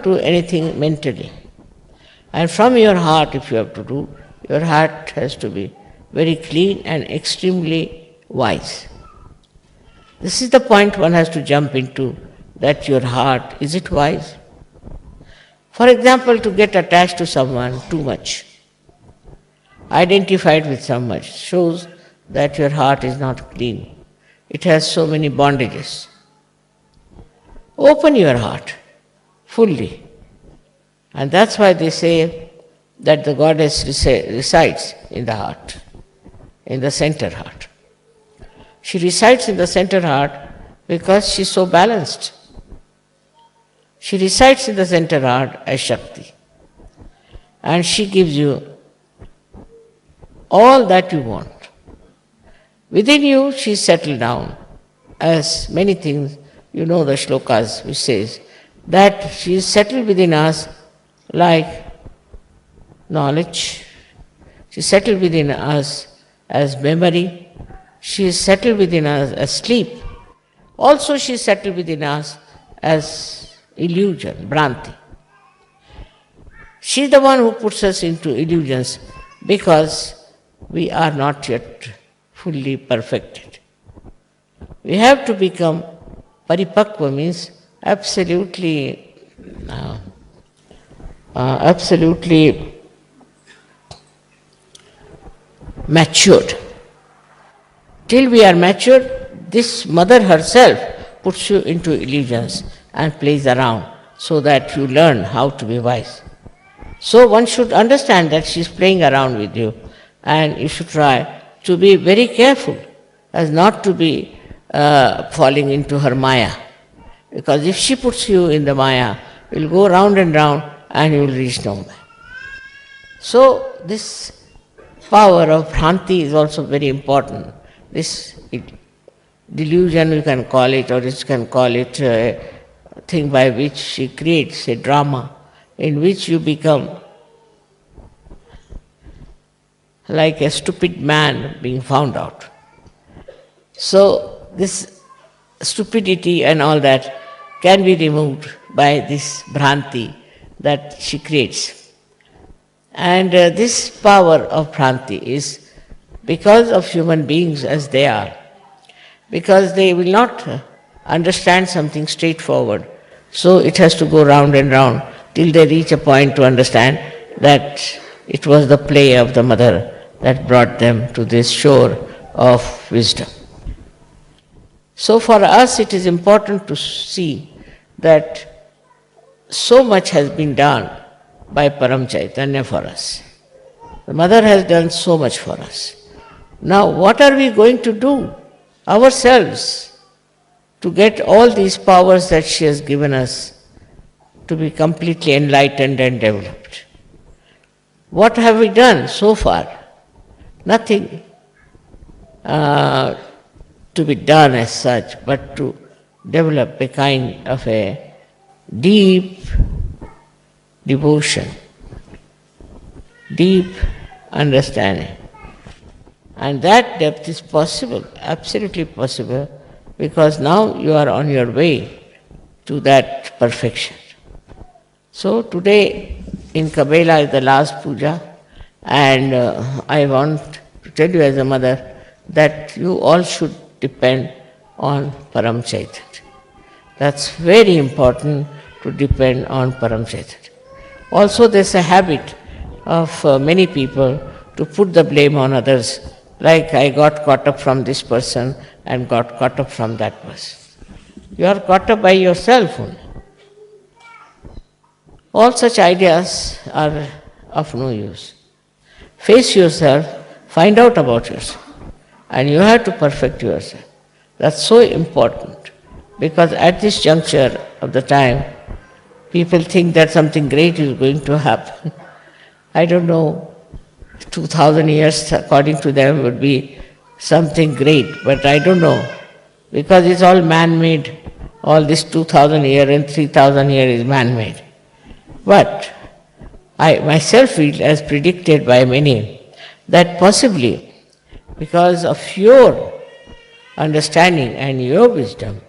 do anything mentally. And from your heart, if you have to do, your heart has to be very clean and extremely wise. This is the point one has to jump into, that your heart, is it wise? For example, to get attached to someone too much, identified with someone, shows that your heart is not clean. It has so many bondages. Open your heart fully. And that's why they say that the goddess resides in the heart, in the center heart. She resides in the center heart because she is so balanced. She resides in the center heart as Shakti. And she gives you all that you want. Within you, she is settled down. As many things, you know the shlokas which says that she is settled within us like knowledge. She is settled within us as memory. She is settled within us as sleep. Also she is settled within us as illusion, Bhranti. She is the one who puts us into illusions because we are not yet fully perfected. We have to become paripakva, means absolutely matured. Till we are matured, this mother herself puts you into illusions and plays around so that you learn how to be wise. So one should understand that she is playing around with you, and you should try to be very careful as not to be falling into her maya. Because if she puts you in the maya, you will go round and round and you will reach nowhere. So this power of Bhranti is also very important. This delusion you can call it, or you can call it a thing by which she creates a drama in which you become like a stupid man being found out. So this stupidity and all that can be removed by this Bhranti that she creates. And this power of Bhranti is because of human beings as they are, because they will not understand something straightforward. So it has to go round and round till they reach a point to understand that it was the play of the mother that brought them to this shore of wisdom. So for us it is important to see that so much has been done by Param Chaitanya for us. The mother has done so much for us. Now what are we going to do ourselves to get all these powers that she has given us to be completely enlightened and developed? What have we done so far? Nothing to be done as such, but to develop a kind of a deep devotion, deep understanding. And that depth is possible, absolutely possible, because now you are on your way to that perfection. So today in Cabella is the last puja, and I want to tell you as a mother that you all should depend on Param Chaitanya. That's very important, to depend on Param Chaitanya. Also there's a habit of many people to put the blame on others, like I got caught up from this person and got caught up from that person. You are caught up by yourself only. All such ideas are of no use. Face yourself, find out about yourself, and you have to perfect yourself. That's so important, because at this juncture of the time, people think that something great is going to happen. I don't know, 2000 years according to them would be something great, but I don't know, because it's all man-made. All this 2000 year and 3000 year is man-made. But I myself feel, as predicted by many, that possibly because of your understanding and your wisdom,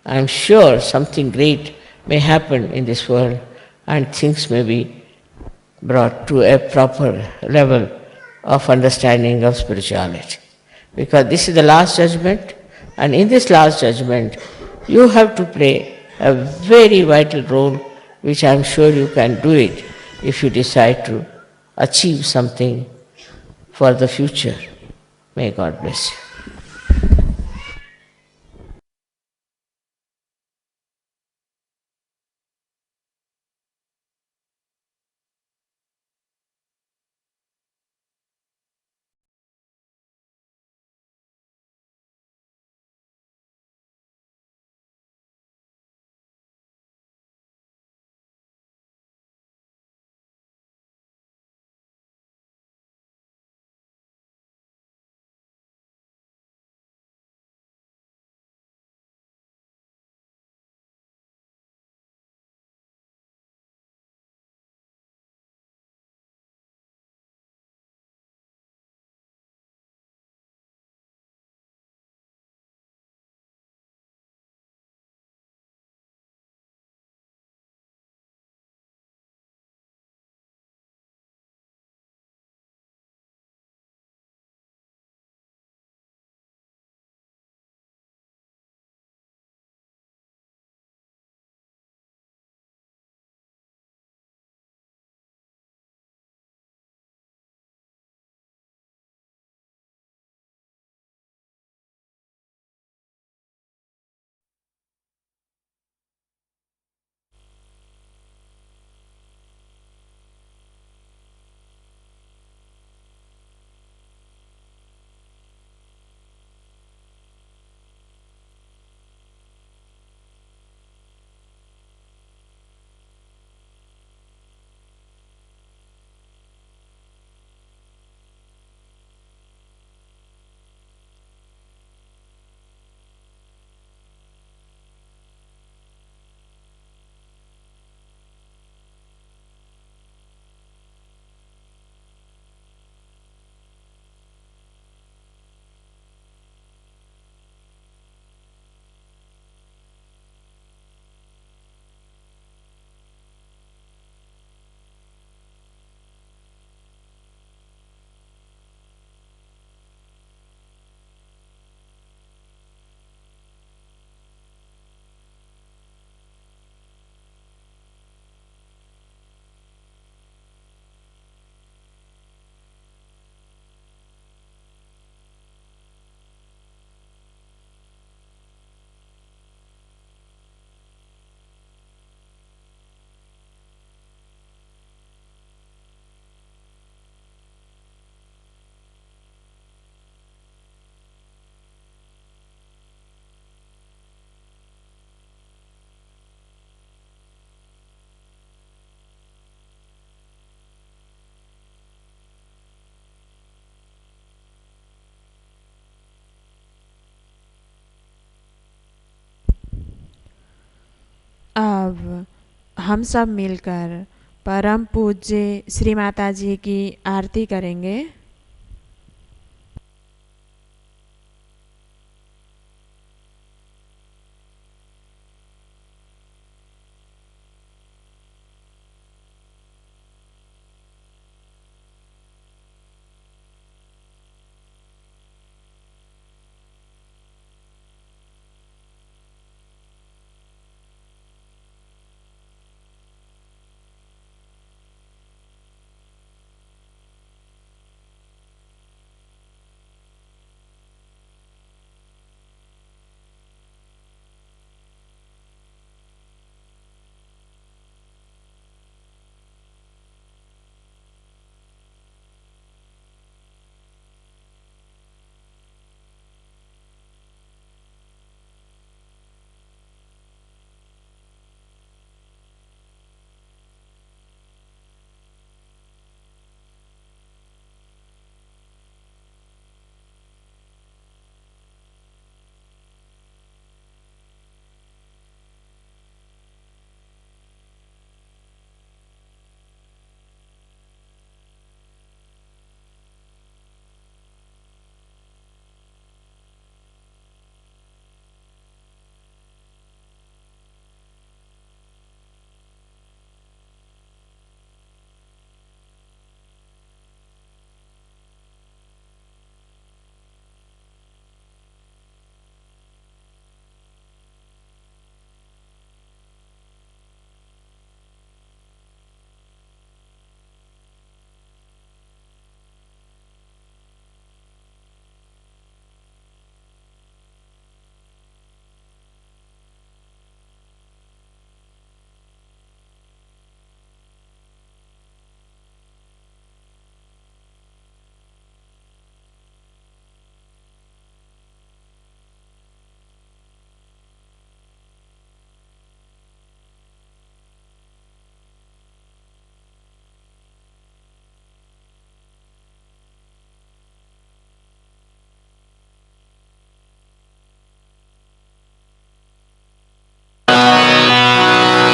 I am sure something great may happen in this world and things may be brought to a proper level of understanding of spirituality. Because this is the last judgment, and in this last judgment you have to play a very vital role, which I am sure you can do it if you decide to achieve something for the future. May God bless you. अब हम सब मिलकर परम पूज्य श्री माता जी की आरती करेंगे।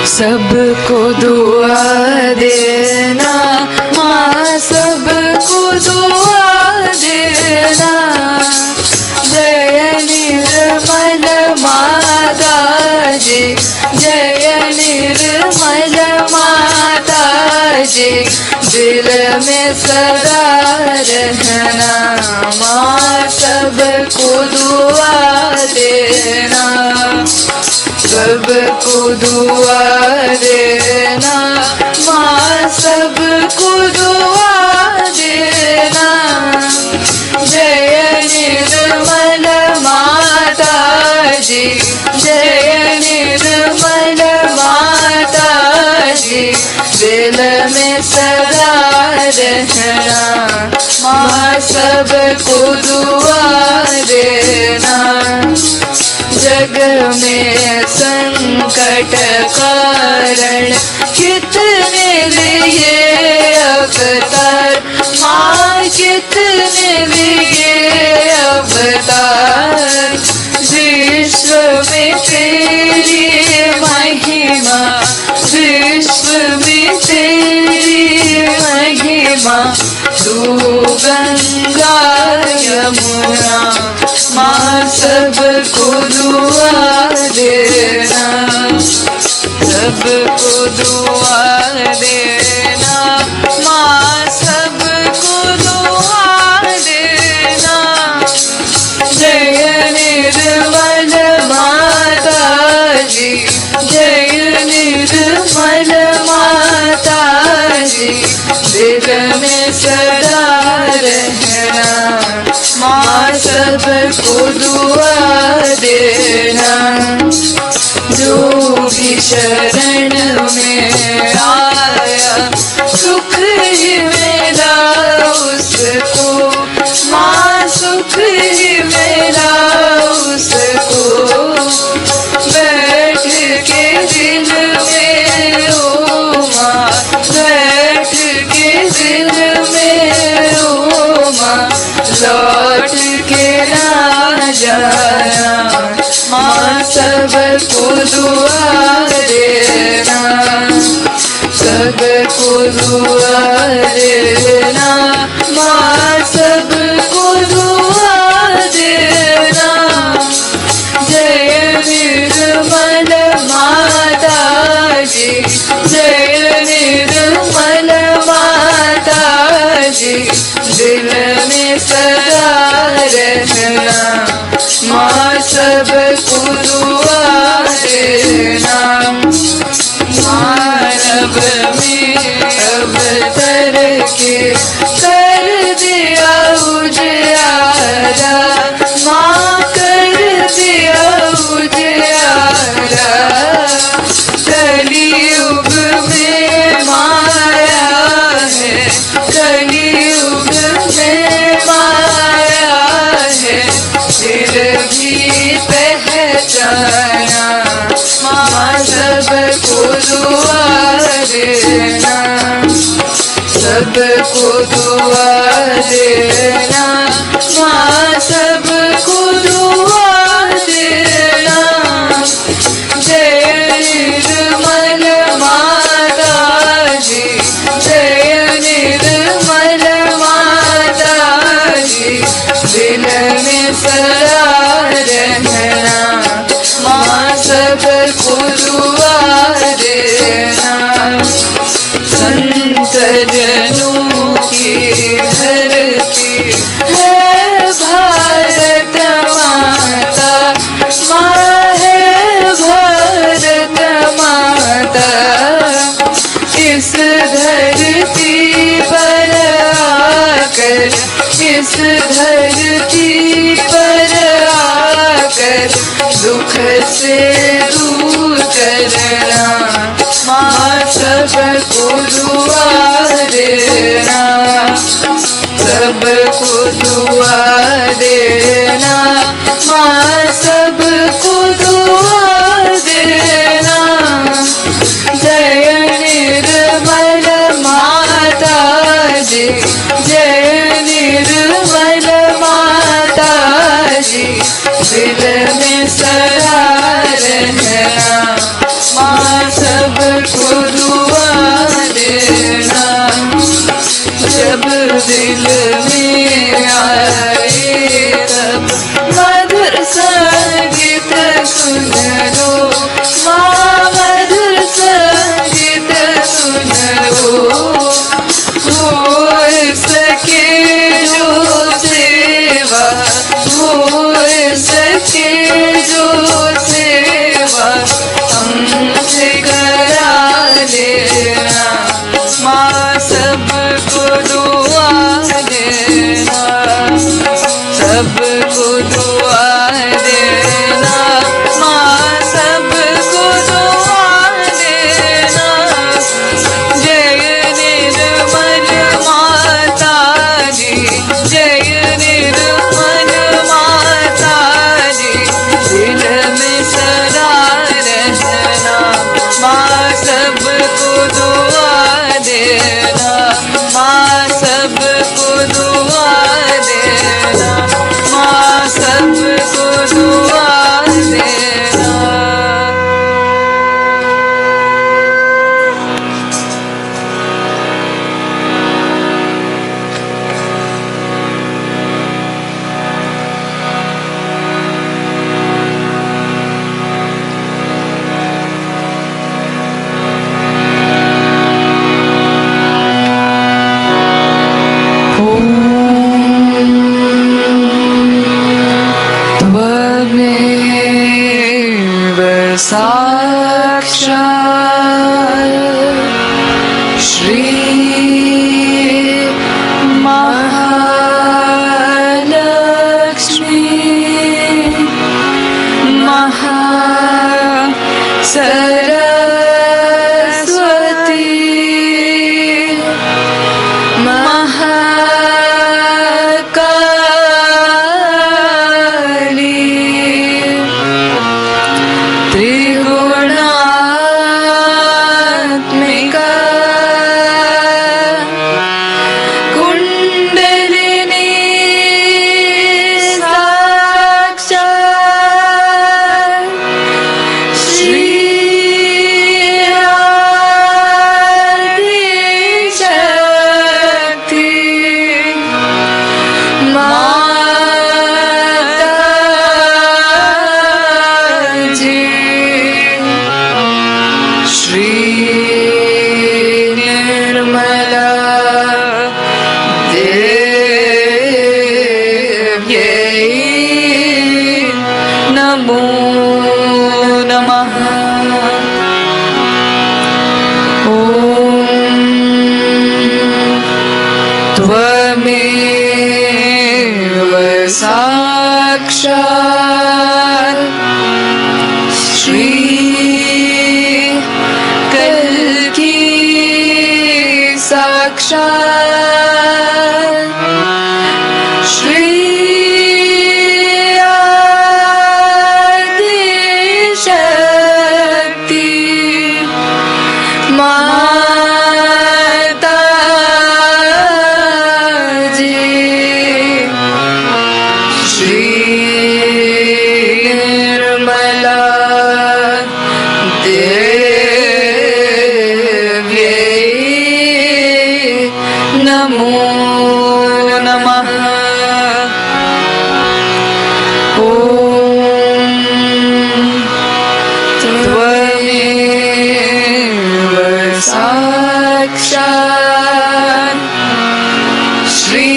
सबको दुआ देना माँ, सबको दुआ देना। जय निर्मल माता जी, जय निर्मल माता जी। दिल में सदा रहना माँ, सबको दुआ देना। सबको दुआ देना माँ, सबको दुआ देना। जय निर्मल माता जी, जय निर्मल माता जी। दिल में सदा रहना माँ, सबको दुआ देना। जग में संकट कारण कितने लिए अवतार माँ, कितने लिए अवतार। विश्व में तेरी महिमा, विश्व में तेरी महिमा। तू गंगा यमुना माँ, सबको दुआ देना। सबको दुआ देना माँ, सबको दुआ देना। जय निर्मल माता जी, जय निर्मल माता जी। दिल में सदा रहना माँ, सबको दुआ देना। जो भी शरण में आया सुख ही मिला उसको माँ, सुख ही मिला उसको। बैठ के दिल में ओ माँ, बैठ के दिल में ओ माँ। लौट के ना जाना माँ, सबको दुआ दे। सबको दुआ देना, माँ सबको दुआ देना। जय निर्मल माता जी, जय निर्मल माता जी, दिल में सदा रहना, माँ सबको दुआ देना। मानव में अवतर के कर दिया उजियारा, माँ कर दिया उजियारा। कलियुग में माया है, कलियुग में माया है, फिर भी पहचाना, माँ सबको दुआ देना, सबको दुआ देना, माँ सबको दुआ देना। जय निर्मल माता जी, जय निर्मल माता जी, दिल में सदा रहना, माँ सबको दुआ देना। संत जनों की धरती है भारत माता, माँ है भारत माता। इस धरती पर आकर, इस धरती पर आकर दुख से दूर करना, माँ सबको दुआ देना, सबको दुआ देना, माँ सबको दुआ देना। जय निर्मल माता जी, जय निर्मल माता जी, दिल में सदा रहना, माँ सबको दुआ देना। जब दिल में आए तब मधुर संगीत सुन लो, माँ मधुर संगीत सुन लो। हो सके जो सेवा, हो सके जो सेवा, हमसे करा लेना, माँ सबको दुआ देना, सबको दुआ देना, माँ सबको दुआ देना। जय निर्मल माता जी, जय निर्मल माता जी, दिल में सदा रहना, माँ सबको दुआ देना, माँ सबको दुआ देना, माँ सबको दुआ देना। त्वमेव साक्षात् श्री महालक्ष्मी महासरस्वती महाकाली त्रिगुणात्मिका कुंडलिनी साक्षात् श्री आद्या त्वमेव साक्षात् श्री कल्की साक्षात् श्री आदि शक्ति माता जी श्री निर्मला देव्यै नमो नमः। ॐ त्वमेव साक्षात् श्री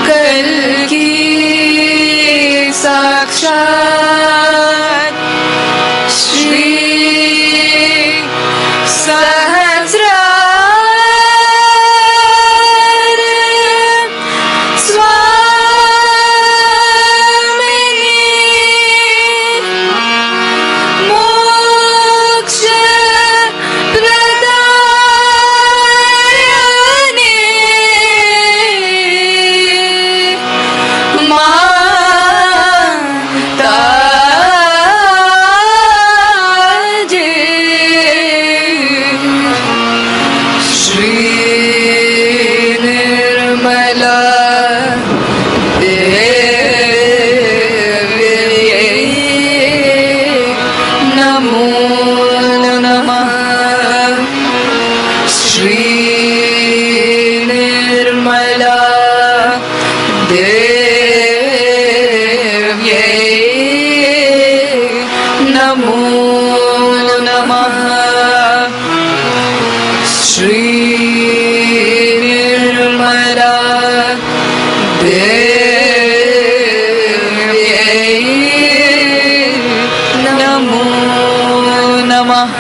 कल्की साक्षात् श्री सहस्रार स्वामिनी मोक्ष प्रदायिनी माता जी श्री निर्मला देव्यै नमो नमः। श्री निर्मला देव्यै नमो नमः। श्री निर्मला देव्यै नमो नमः।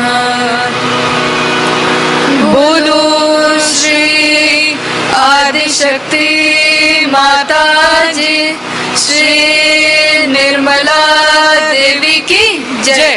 बोलो श्री आदिशक्ति माता जी श्री निर्मला देवी की जय।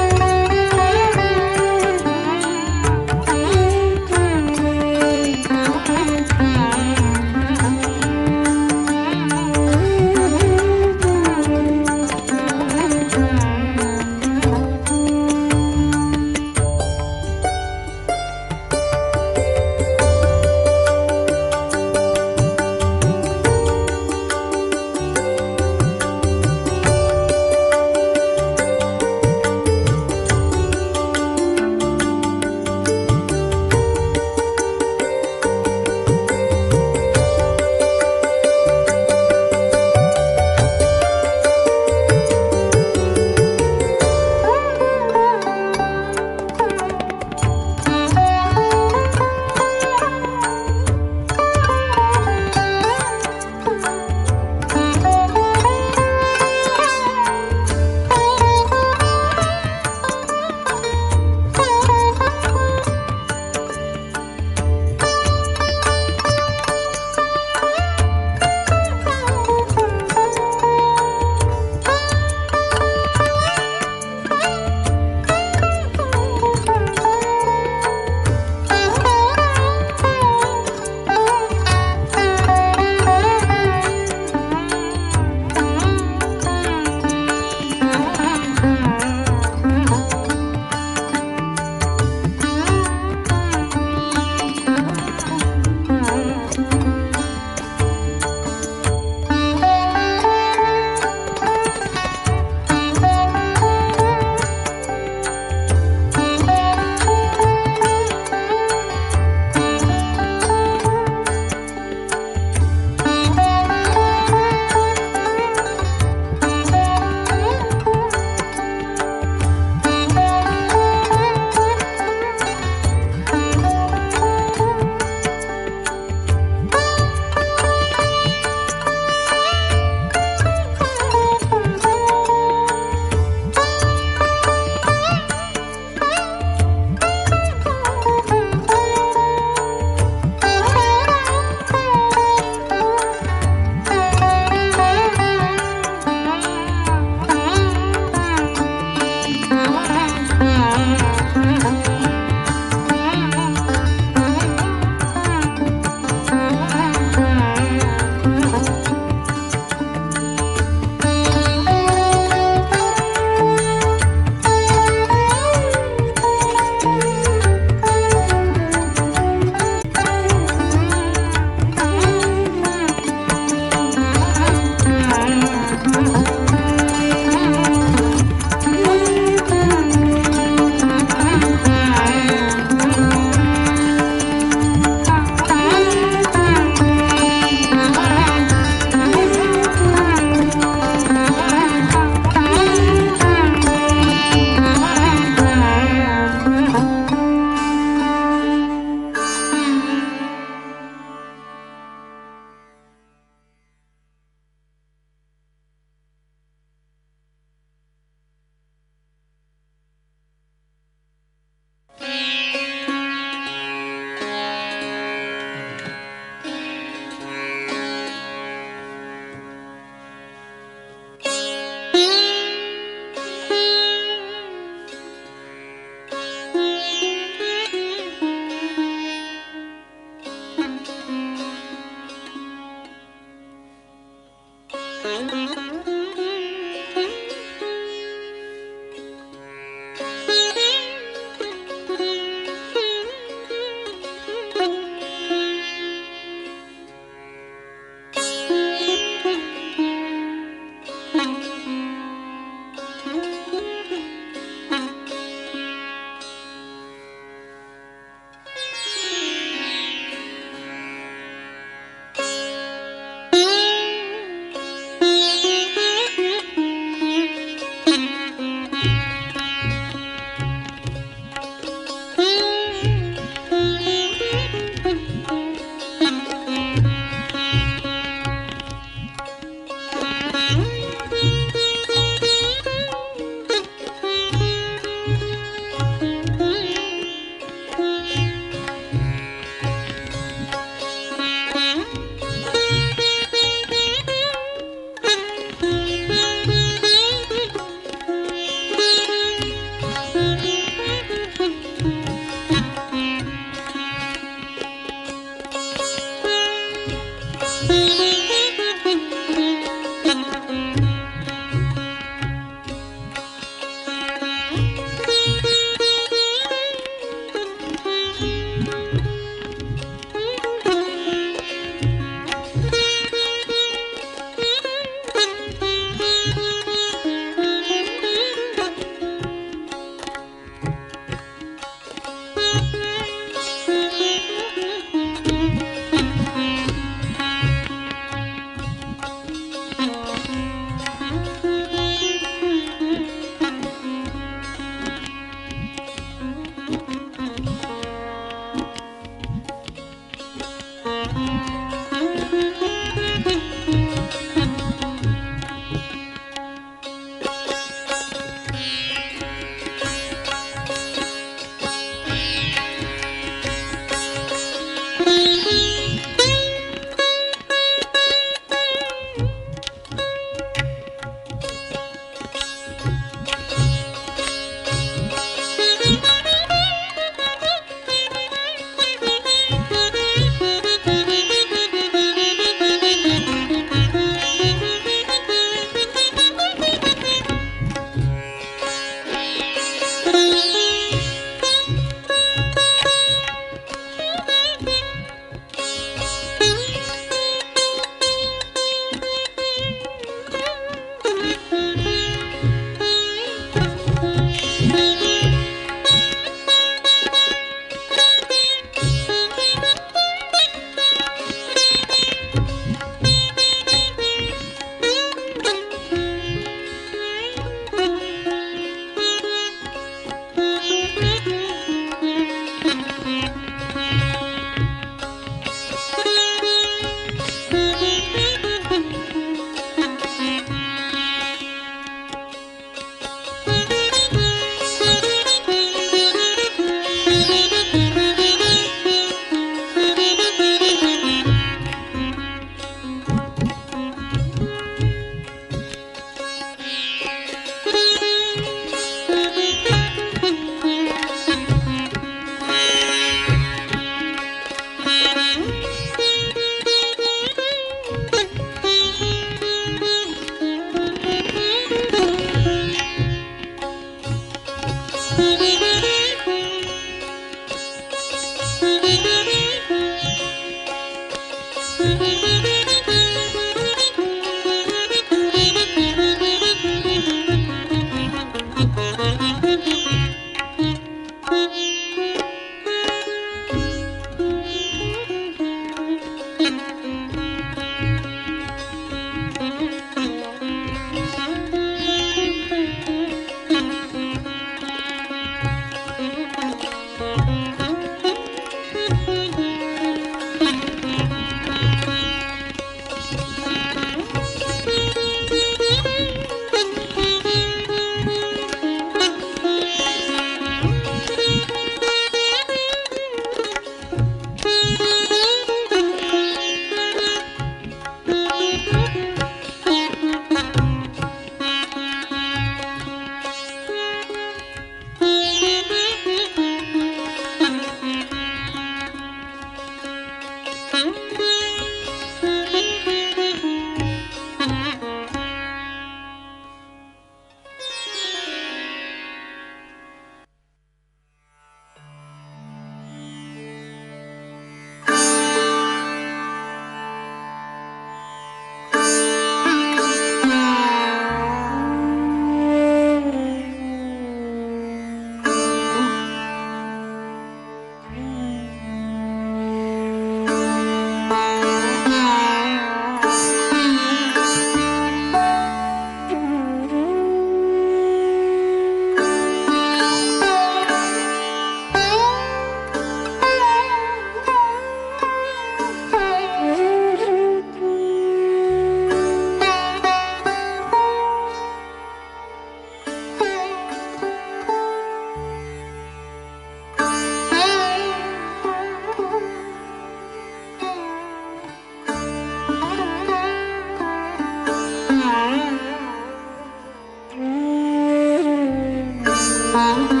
Nirmaldhaam